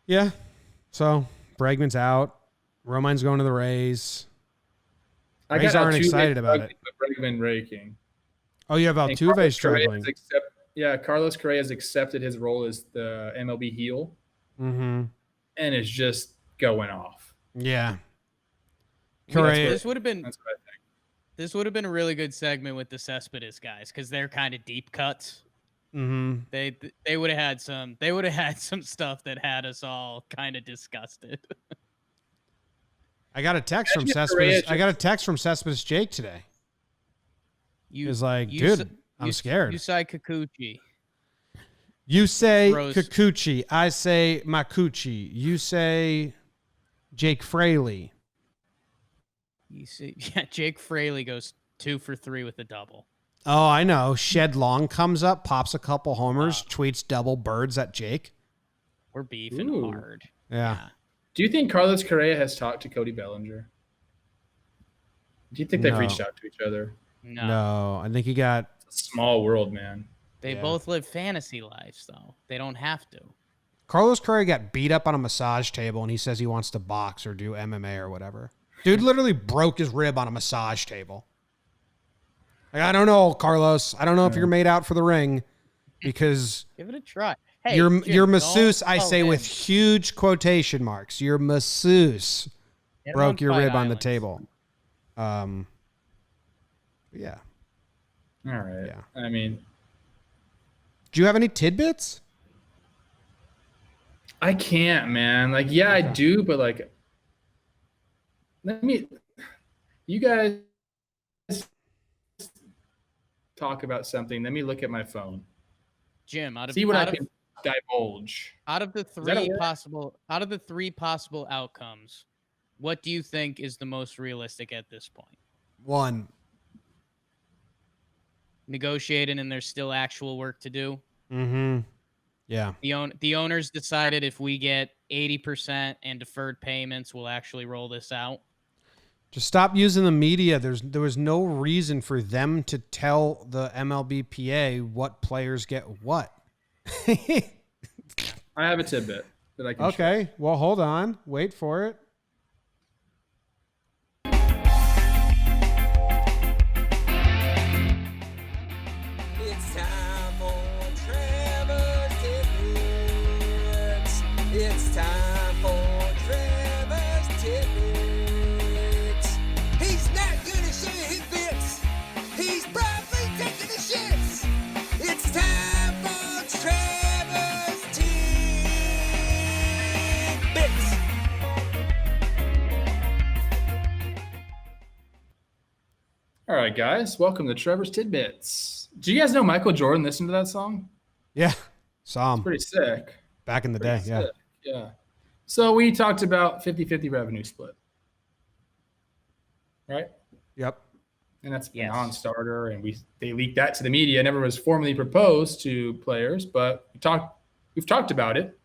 Yeah. So Bregman's out. Romine's going to the Rays. Rays aren't excited about it. Bregman raking. Oh, you have Altuve struggling. Carlos Correa has accepted his role as the MLB heel, and is just going off. Yeah. Correa. This would have been. That's what I think. This would have been a really good segment with the Cespedes guys because they're kind of deep cuts. Mm-hmm. They would have had some. They would have had some stuff that had us all kind of disgusted. I got a text from Cespedes. I got a text from Cespedes Jake today. He's like, dude, I'm scared. You say Kikuchi. You say Kikuchi. I say Makuchi. You say Jake Fraley. You see, Jake Fraley goes 2 for 3 with a double. Oh, I know. Shed Long comes up, pops a couple homers, tweets double birds at Jake. We're beefing hard. Yeah. Do you think Carlos Correa has talked to Cody Bellinger? Do you think they've reached out to each other? No. I think he got... It's a small world, man. They both live fantasy lives, though. They don't have to. Carlos Correa got beat up on a massage table, and he says he wants to box or do MMA or whatever. Dude literally broke his rib on a massage table. Like, I don't know, Carlos. I don't know if you're made out for the ring because... Give it a try. Hey, your masseuse, I say with huge quotation marks, your masseuse broke your rib on the table. Yeah. All right. Yeah. I mean... Do you have any tidbits? I can't, man. Like, yeah, I do, but like... You guys talk about something. Let me look at my phone. Jim, I can divulge. Out of the three possible outcomes, what do you think is the most realistic at this point? 1. Negotiating, and there's still actual work to do. Mm-hmm. Yeah. The owners decided if we get 80% and deferred payments, we'll actually roll this out. Just stop using the media. There was no reason for them to tell the MLBPA what players get what. I have a tidbit that I can share. Well, hold on. Wait for it. It's time for Trevors Tidbits. It's time for Trevors Tidbits. He's not good at sharing his bits. He's probably taking the shits. It's time for Trevors Tidbits. All right, guys. Welcome to Trevors Tidbits. Do you guys know Michael Jordan listened to that song? Yeah. Saw him. Pretty sick. Back in the day, yeah. Yeah. So we talked about 50-50 revenue split. Right? Yep. And that's a non-starter, and they leaked that to the media. It never was formally proposed to players, but we've talked about it.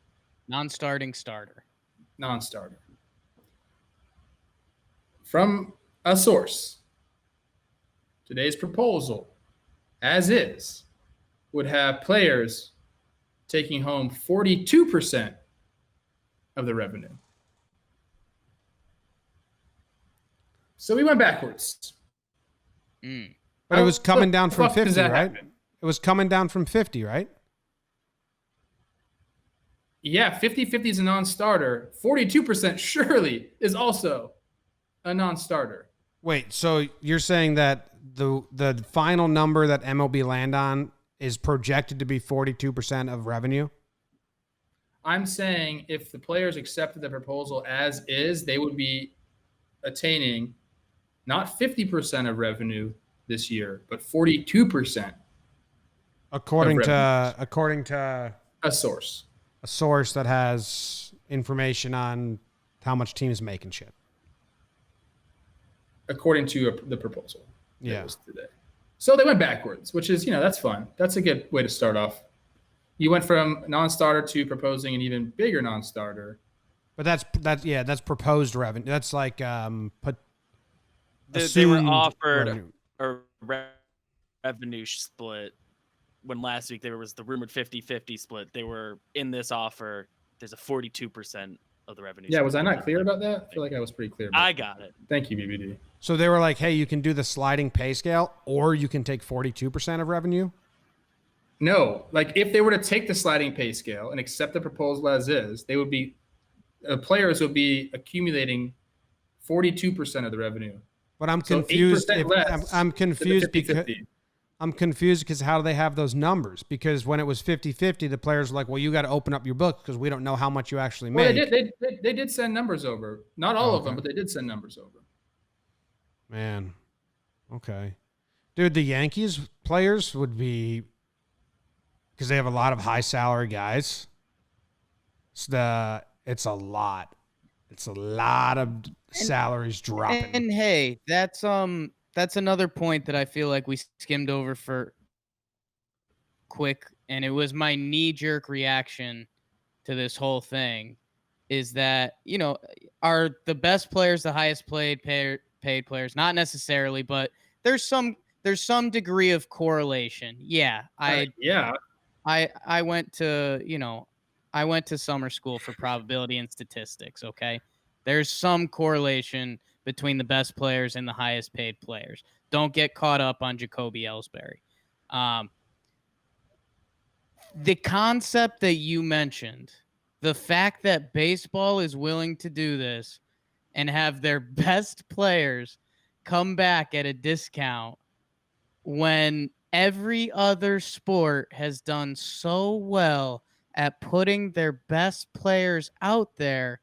Non-starting starter. Non-starter. From a source, today's proposal, as is, would have players taking home 42% of the revenue. So we went backwards. But it was coming down from 50, right? It was coming down from 50, right? Yeah, 50-50 is a non-starter. 42% surely is also a non-starter. Wait, so you're saying that the final number that MLB land on is projected to be 42% of revenue? I'm saying if the players accepted the proposal as is, they would be attaining not 50% of revenue this year, but 42%. According to a source. A source that has information on how much teams make and shit. According to the proposal. Yeah. Today. So they went backwards, which is, that's fun. That's a good way to start off. You went from non-starter to proposing an even bigger non-starter. But that's proposed revenue. That's like they were offered a revenue split when last week there was the rumored 50-50 split, they were in this offer. There's a 42% of the revenue. Yeah, was I not clear about that? I feel like I was pretty clear about I got it. Thank you, BBD. So they were like, hey, you can do the sliding pay scale or you can take 42% of revenue? No, like if they were to take the sliding pay scale and accept the proposal as is, they would be players would be accumulating 42% of the revenue. But I'm So confused. 8% less I'm confused than the because 50-50. I'm confused because how do they have those numbers? Because when it was 50-50, the players were like, well, you got to open up your book because we don't know how much you actually Well, make. they did send numbers over. Not all of them, but they did send numbers over. Man. Okay. Dude, the Yankees players would be, because they have a lot of high salary guys. It's a lot. It's a lot of salaries dropping. And hey, that's another point that I feel like we skimmed over for quick, and it was my knee-jerk reaction to this whole thing, is that, are the best players the highest paid players? Not necessarily, but there's some degree of correlation. Yeah, I went to, I went to summer school for probability and statistics, okay? There's some correlation between the best players and the highest paid players. Don't get caught up on Jacoby Ellsbury. The concept that you mentioned, the fact that baseball is willing to do this and have their best players come back at a discount when every other sport has done so well at putting their best players out there.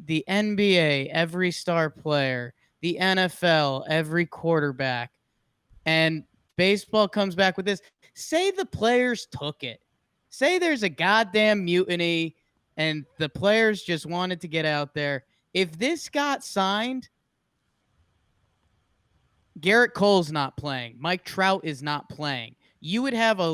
The NBA, every star player, the NFL, every quarterback, and baseball comes back with this. Say the players took it. Say there's a goddamn mutiny and the players just wanted to get out there. If this got signed, Garrett Cole's not playing. Mike Trout is not playing. You would have a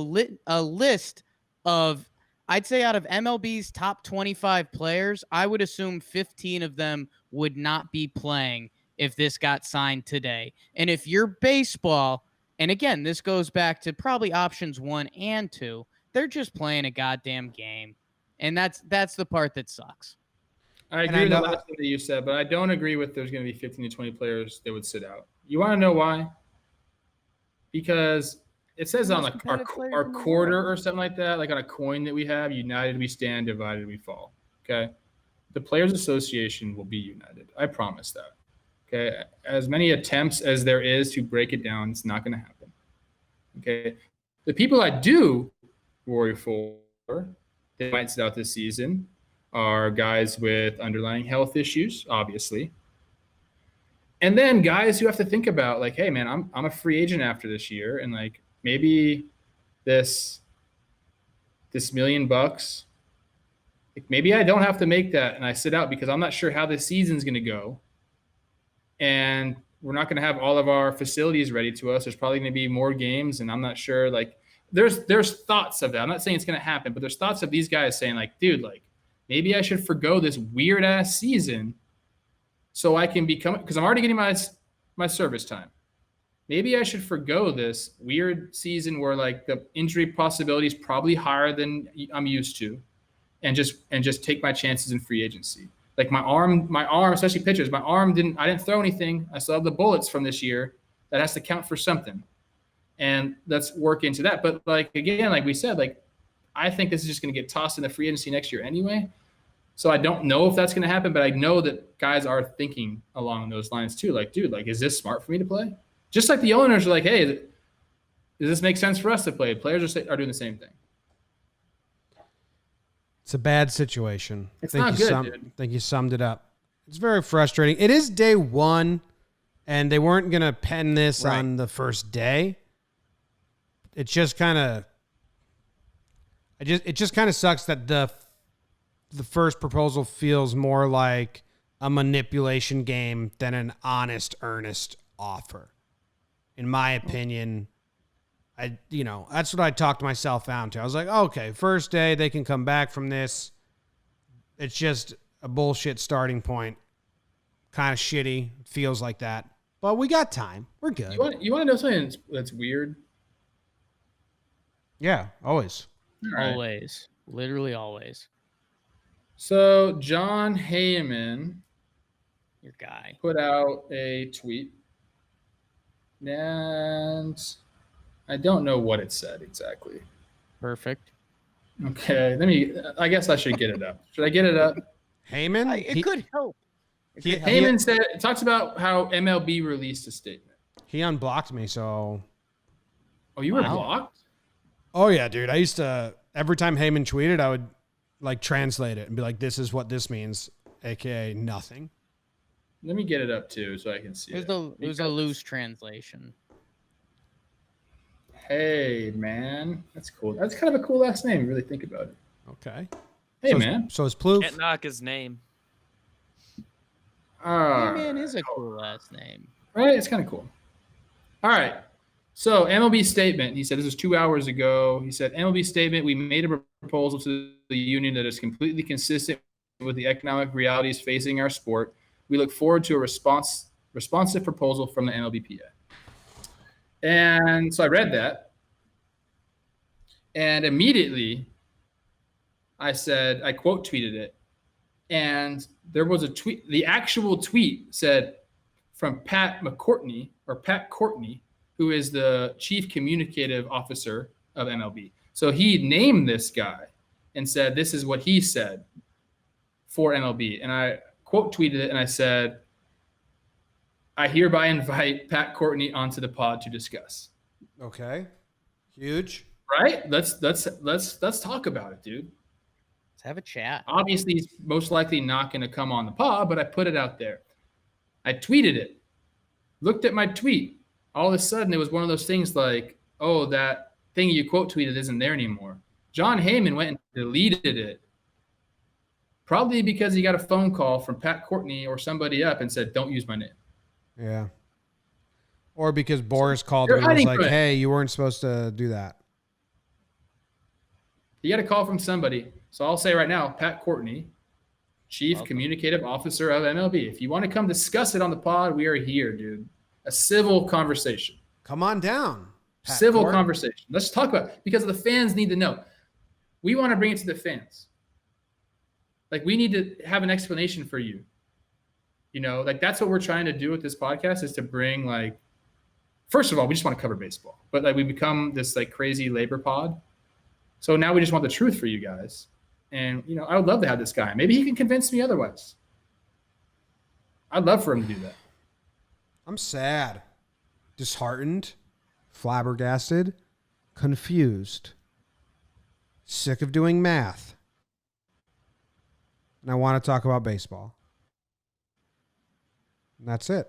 list of, I'd say out of MLB's top 25 players, I would assume 15 of them would not be playing if this got signed today. And if you're baseball, and again, this goes back to probably options 1 and 2, they're just playing a goddamn game. And that's the part that sucks. I agree with the last thing that you said, but I don't agree with there's going to be 15 to 20 players that would sit out. You want to know why? Because it says on our quarter or something like that, like on a coin that we have, united we stand, divided we fall. Okay. The Players Association will be united. I promise that. Okay. As many attempts as there is to break it down, it's not going to happen. Okay. The people I do worry for that might sit out this season are guys with underlying health issues, obviously. And then guys who have to think about, like, hey, man, I'm a free agent after this year, and like maybe this $1 million, like maybe I don't have to make that, and I sit out because I'm not sure how the season's going to go, and we're not going to have all of our facilities ready to us. There's probably going to be more games, and I'm not sure. Like, there's thoughts of that. I'm not saying it's going to happen, but there's thoughts of these guys saying, like, dude, like maybe I should forgo this weird ass season so I can become, because I'm already getting my service time. Maybe I should forgo this weird season where like the injury possibility is probably higher than I'm used to, and just take my chances in free agency. Like my arm, especially pitchers, I didn't throw anything. I still have the bullets from this year. That has to count for something. And let's work into that. But like, again, like we said, like, I think this is just going to get tossed in the free agency next year anyway. So I don't know if that's going to happen, but I know that guys are thinking along those lines too. Like, dude, like, is this smart for me to play? Just like the owners are like, hey, does this make sense for us to play? Players are doing the same thing. It's a bad situation. It's not good, dude. I think you summed it up. It's very frustrating. It is day one, and they weren't going to pen this on the first day. It just kind of sucks that the first proposal feels more like a manipulation game than an honest, earnest offer. In my opinion, that's what I talked myself down to. I was like, okay, first day they can come back from this. It's just a bullshit starting point. Kind of shitty. Feels like that. But we got time. We're good. You want to know something that's weird? Yeah, always. All right. Always. Literally always. So John Heyman Your guy. put out a tweet, and I don't know what it said exactly. Perfect. Okay, I guess I should get it up. Should I get it up? Heyman? It could help. Heyman said, it talks about how MLB released a statement. He unblocked me, so. Oh, you were Wow. blocked? Oh, yeah, dude. I used to, every time Heyman tweeted, I would like translate it and be like, this is what this means, aka nothing. Let me get it up too so I can see it. It was a loose translation. Hey, man. That's cool. That's kind of a cool last name. You really think about it. Okay. Hey, so man. So is Plouffe. Can't knock his name. Heyman is a cool last name. Right? It's kind of cool. All right. So MLB statement. He said this was 2 hours ago. He said MLB statement. We made a proposal to the union that is completely consistent with the economic realities facing our sport. We look forward to a responsive proposal from the MLBPA. And so I read that, and immediately I said, I quote tweeted it, and there was a tweet. The actual tweet said from Pat Courtney, who is the chief communicative officer of MLB. So he named this guy and said, this is what he said for MLB. And I quote tweeted it, and I said, I hereby invite Pat Courtney onto the pod to discuss. Okay. Huge. Right? Let's talk about it, dude. Let's have a chat. Obviously, he's most likely not going to come on the pod, but I put it out there. I tweeted it. Looked at my tweet. All of a sudden, it was one of those things like, oh, that thing you quote tweeted isn't there anymore. John Heyman went and deleted it. Probably because he got a phone call from Pat Courtney or somebody up and said, don't use my name. Yeah. Or because Boris called him and was like, hey, you weren't supposed to do that. He got a call from somebody. So I'll say right now, Pat Courtney, Chief Communicative Officer of MLB. If you want to come discuss it on the pod, we are here, dude. A civil conversation. Come on down. Civil conversation. Let's talk about it because the fans need to know. We want to bring it to the fans. Like, we need to have an explanation for you. You know, like, that's what we're trying to do with this podcast, is to bring, like, first of all, we just want to cover baseball, but like, we become this like crazy labor pod. So now we just want the truth for you guys. And, you know, I would love to have this guy. Maybe he can convince me otherwise. I'd love for him to do that. I'm sad, disheartened, flabbergasted, confused, sick of doing math. And I want to talk about baseball. And that's it.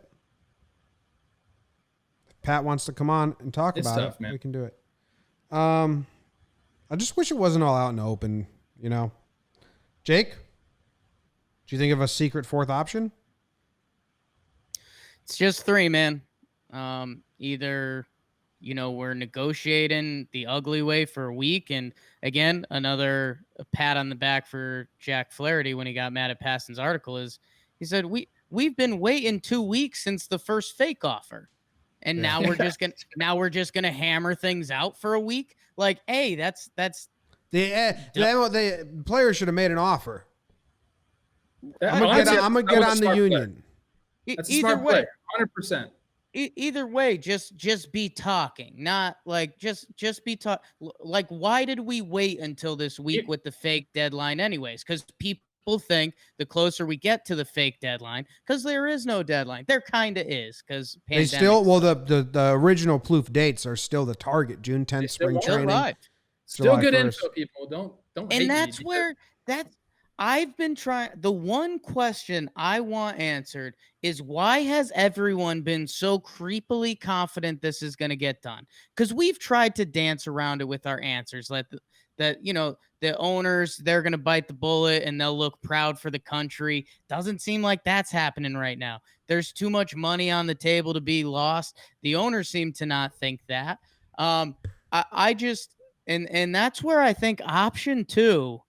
If Pat wants to come on and talk about it, man. We can do it. I just wish it wasn't all out in the open, you know. Jake, do you think of a secret fourth option? It's just three, man. Either, you know, we're negotiating the ugly way for a week, and again, another pat on the back for Jack Flaherty when he got mad at Paston's article is he said we've been waiting 2 weeks since the first fake offer, and now we're just gonna hammer things out for a week. Like, hey, that's the players should have made an offer. I'm gonna get on the union. That's a smart play, 100%. Either way, just be talking, not like just be talk. Like, why did we wait until this week with the fake deadline, anyways? Because people think the closer we get to the fake deadline, because there is no deadline. There kind of is, because they still the original Plouffe dates are still the target, June 10th, spring training. Still good info, people. Don't. And that's where I've been trying. The one question I want answered is, why has everyone been so creepily confident this is going to get done? Because we've tried to dance around it with our answers. That you know, the owners, they're going to bite the bullet and they'll look proud for the country. Doesn't seem like that's happening right now. There's too much money on the table to be lost. The owners seem to not think that. I just and that's where I think option 2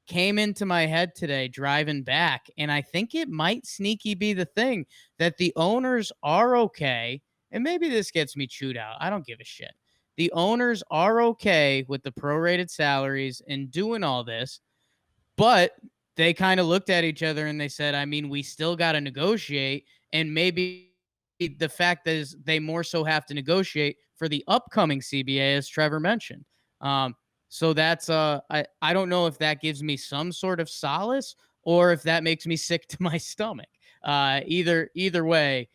came into my head today driving back, and I think it might sneaky be the thing that the owners are okay, and maybe this gets me chewed out. I don't give a shit. the owners are okay with the prorated salaries and doing all this, but they kind of looked at each other and they said, I mean, we still got to negotiate, and maybe the fact is they more so have to negotiate for the upcoming CBA, as Trevor mentioned. So that's I don't know if that gives me some sort of solace or if that makes me sick to my stomach. Either way,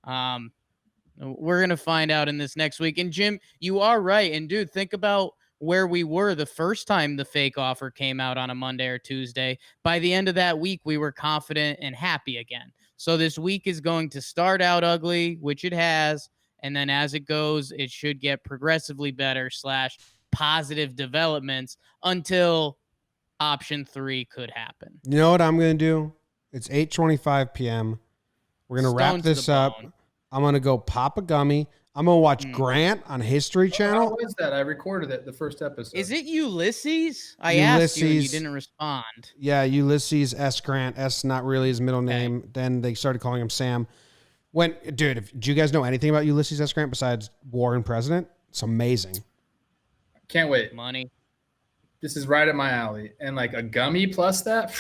we're gonna find out in this next week. And Jim, you are right. And dude, think about where we were the first time the fake offer came out on a Monday or Tuesday. By the end of that week, we were confident and happy again. So this week is going to start out ugly, which it has. And then as it goes, it should get progressively better / positive developments until option 3 could happen. You know what I'm going to do? It's 8:25 p.m. We're going to wrap this up. I'm going to go pop a gummy. I'm going to watch Grant on History Channel. How was that? I recorded it, the first episode. Is it Ulysses? I asked you and you didn't respond. Yeah, Ulysses S. Grant. S not really his middle name. Then they started calling him Sam. Do you guys know anything about Ulysses S. Grant besides War and President? It's amazing. Can't wait. Money. This is right up my alley. And like a gummy plus that.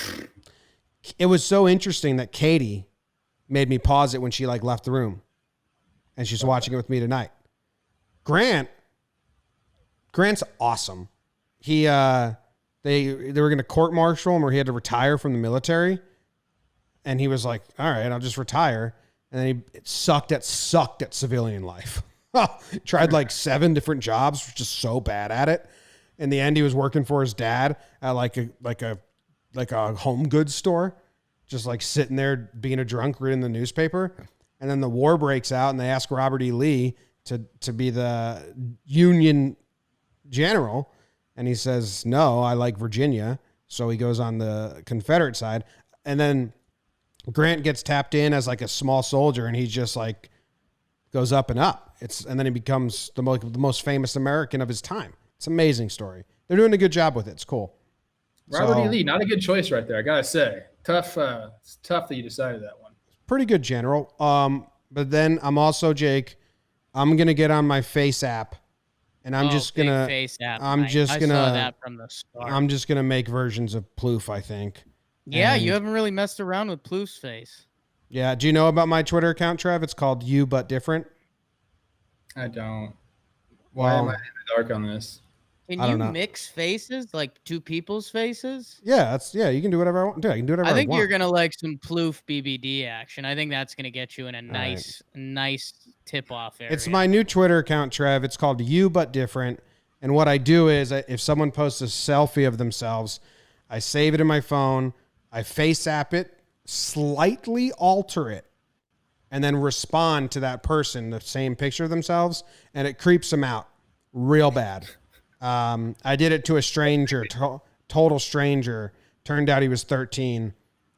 It was so interesting that Katie made me pause it when she like left the room. And she's watching it with me tonight. Grant's awesome. He they were going to court martial him, or he had to retire from the military, and he was like, "All right, I'll just retire." And then he sucked at civilian life. Tried like 7 different jobs, was just so bad at it. In the end, he was working for his dad at like a home goods store, just like sitting there being a drunk reading the newspaper. And then the war breaks out, and they ask Robert E. Lee to be the Union general. And he says, no, I like Virginia. So he goes on the Confederate side. And then Grant gets tapped in as like a small soldier, and he just like goes up and up. And then he becomes the most famous American of his time. It's an amazing story. They're doing a good job with it. It's cool. Robert E. Lee, not a good choice right there, I got to say. Tough. It's tough that you decided that one. Pretty good general. But then I'm also, Jake, I'm going to get on my Face app, and I'm just going to Face app. I'm just going to saw that from the start. I'm just going to make versions of Plouffe, I think. Yeah, And you haven't really messed around with Plouffe's face. Yeah, do you know about my Twitter account, Trev? It's called You But Different. I don't. Why am I in the dark on this? Can you mix faces, like two people's faces? Yeah, you can do whatever I want. Dude, I can do whatever I want. I think you're gonna like some Plouffe BBD action. I think that's gonna get you in a nice tip-off area. It's my new Twitter account, Trev. It's called You But Different. And what I do is, if someone posts a selfie of themselves, I save it in my phone, I face app it, slightly alter it, and then respond to that person, the same picture of themselves, and it creeps them out real bad. I did it to a stranger, total stranger. Turned out he was 13,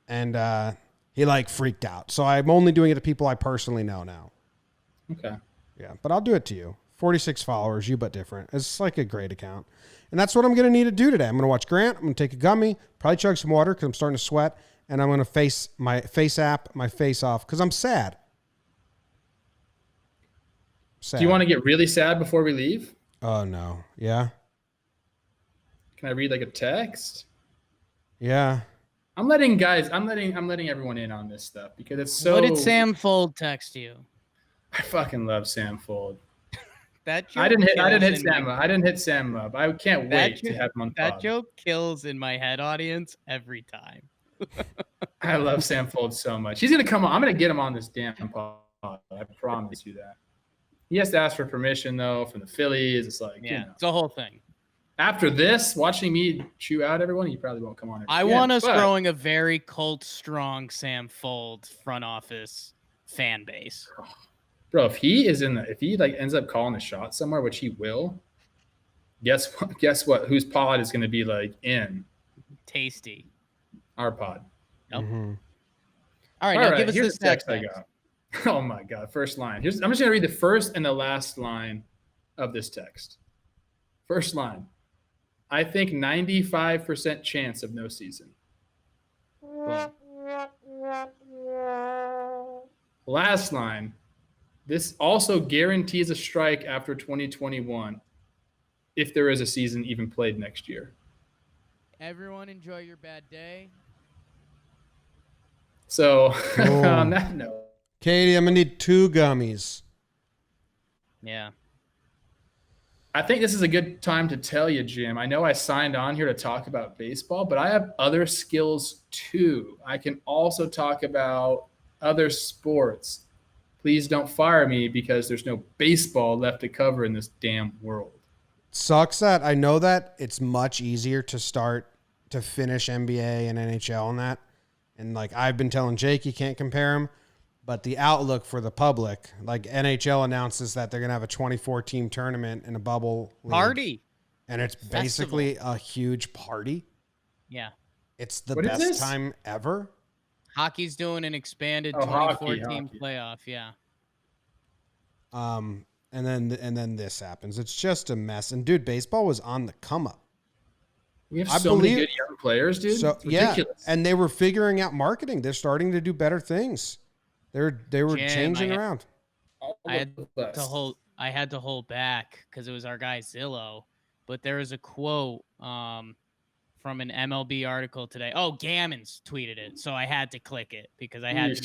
and he like freaked out. So I'm only doing it to people I personally know now. Okay. Yeah, but I'll do it to you. 46 followers, You But Different. It's like a great account. And that's what I'm going to need to do today. I'm going to watch Grant. I'm going to take a gummy, probably chug some water because I'm starting to sweat. And I'm going to face my face app, my face off because I'm sad. Do you want to get really sad before we leave? Oh, no. Yeah? Can I read like a text? Yeah. I'm letting everyone in on this stuff because it's so. What did Sam Fold text you? I fucking love Sam Fold. I didn't hit Sam up. I didn't hit Sam up. I can't wait to have him on that pod. joke kills in my head audience every time. I love Sam Fold so much. He's gonna come on. I'm gonna get him on this damn pod. I promise you that. He has to ask for permission though from the Phillies. It's like it's a whole thing. After this, watching me chew out everyone, he probably won't come on. I want us growing a very cult strong Sam Fold front office fan base. Bro, if he like ends up calling a shot somewhere, which he will, guess what? Whose pod is gonna be like in? Tasty. Our pod. Nope. Mm-hmm. All right, now give us here's this the text I got. Oh my God. First line. I'm just going to read the first and the last line of this text. First line. I think 95% chance of no season. Boom. Last line. This also guarantees a strike after 2021. if there is a season even played next year. Everyone enjoy your bad day. So Cool. on that note, Katie, I'm gonna need 2 gummies. Yeah. I think this is a good time to tell you, Jim. I know I signed on here to talk about baseball, but I have other skills too. I can also talk about other sports. Please don't fire me because there's no baseball left to cover in this damn world. Sucks that I know that it's much easier to finish NBA and NHL and that. And like I've been telling Jake, you can't compare them. But the outlook for the public, like NHL announces that they're going to have a 24-team tournament in a bubble league, Party. and it's basically a huge party. Yeah. It's the What is best this? time ever. Hockey's doing an expanded hockey, 24-team hockey. playoff. Yeah. And then this happens. It's just a mess. And dude, baseball was on the come up. We have I so many believe- good young players, dude. So It's ridiculous. and they were figuring out marketing. They're starting to do better things. They were Jim, changing around. All I had of us. I had to hold back because it was our guy Zillow, but there was a quote from an MLB article today. Oh, Gammons tweeted it, so I had to click it because I had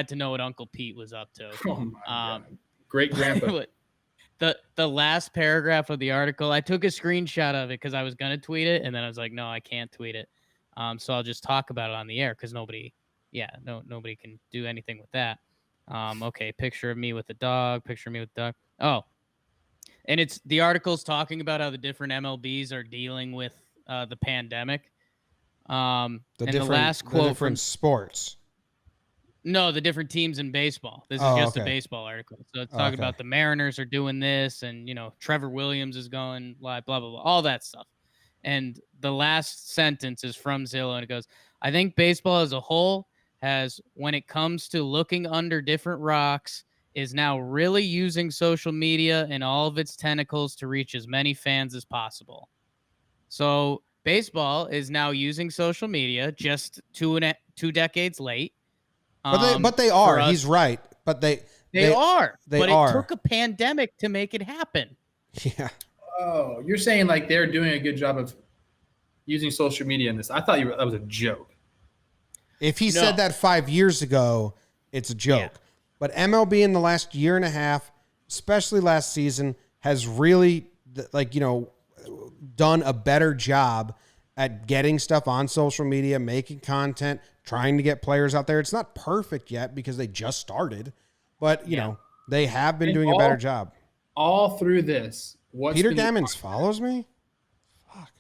to know what Uncle Pete was up to. Oh my God. Great grandpa. The last paragraph of the article, I took a screenshot of it because I was gonna tweet it, and then I was like, no, I can't tweet it. So I'll just talk about it on the air because nobody can do anything with that. Okay, picture of me with the dog. Oh, and it's the article's talking about how the different MLBs are dealing with the pandemic. The last quote different sports. No, the different teams in baseball. This is just a baseball article. So it's talking about the Mariners are doing this, and Trevor Williams is going live, blah blah blah, all that stuff. And the last sentence is from Zillow, and it goes, "I think baseball as a whole has, when it comes to looking under different rocks, is now really using social media and all of its tentacles to reach as many fans as possible." So baseball is now using social media, just two decades late. But they are. He's right. But they are. They but are. It took a pandemic to make it happen. Yeah. Oh, you're saying like they're doing a good job of using social media in this. I thought that was a joke. If he said that 5 years ago, it's a joke. Yeah. But MLB in the last year and a half, especially last season, has really done a better job at getting stuff on social media, making content, trying to get players out there. It's not perfect yet because they just started, but you know, they have been doing a better job. All through this, Peter Gammons follows me. Fuck.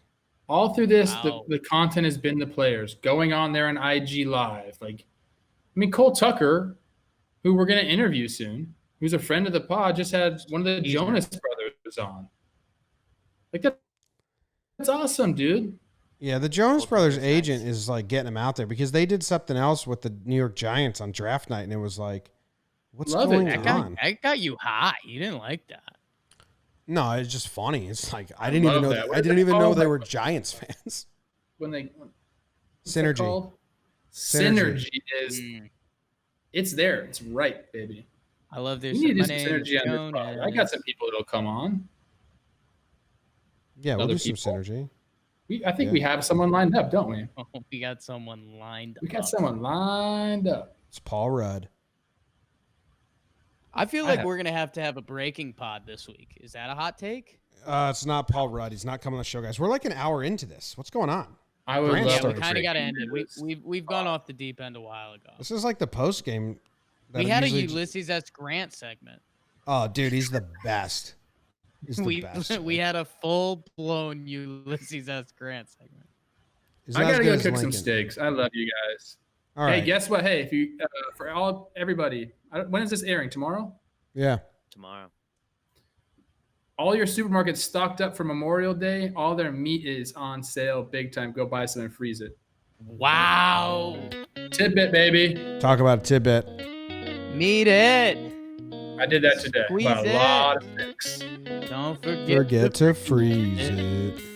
All through this, the content has been the players going on there on IG Live. Cole Tucker, who we're going to interview soon, who's a friend of the pod, just had one of the Jonas brothers on. That's awesome, dude. Yeah, the Jonas Brothers agent is getting him out there because they did something else with the New York Giants on draft night, and it was like, what's going on? That got you high. You didn't like that. No, it's just funny. It's like I didn't even know they were Giants fans. Synergy. Synergy is it's there. It's right, baby. I love this. We need to do some synergy on this pod. I got some people that'll come on. Yeah, we'll do some synergy. I think we have someone lined up, don't we? Oh, we got someone lined up. We got someone lined up. It's Paul Rudd. I feel like we're going to have a breaking pod this week. Is that a hot take? It's not Paul Rudd. He's not coming on the show, guys. We're like an hour into this. What's going on? I would love we kind of got to end it. We've gone off the deep end a while ago. This is like the post game. We had a Ulysses S. Grant segment. Oh, dude, he's the best. He's the best. We had a full-blown Ulysses S. Grant segment. I gotta go cook some steaks. I love you guys. All right. Hey, guess what? Hey, if you for everybody, when is this airing? Tomorrow? Yeah. Tomorrow. All your supermarkets stocked up for Memorial Day. All their meat is on sale big time. Go buy some and freeze it. Wow. Tidbit, baby. Talk about a tidbit. Meet it. I did that today. Squeeze a lot of sticks. Don't forget to freeze it.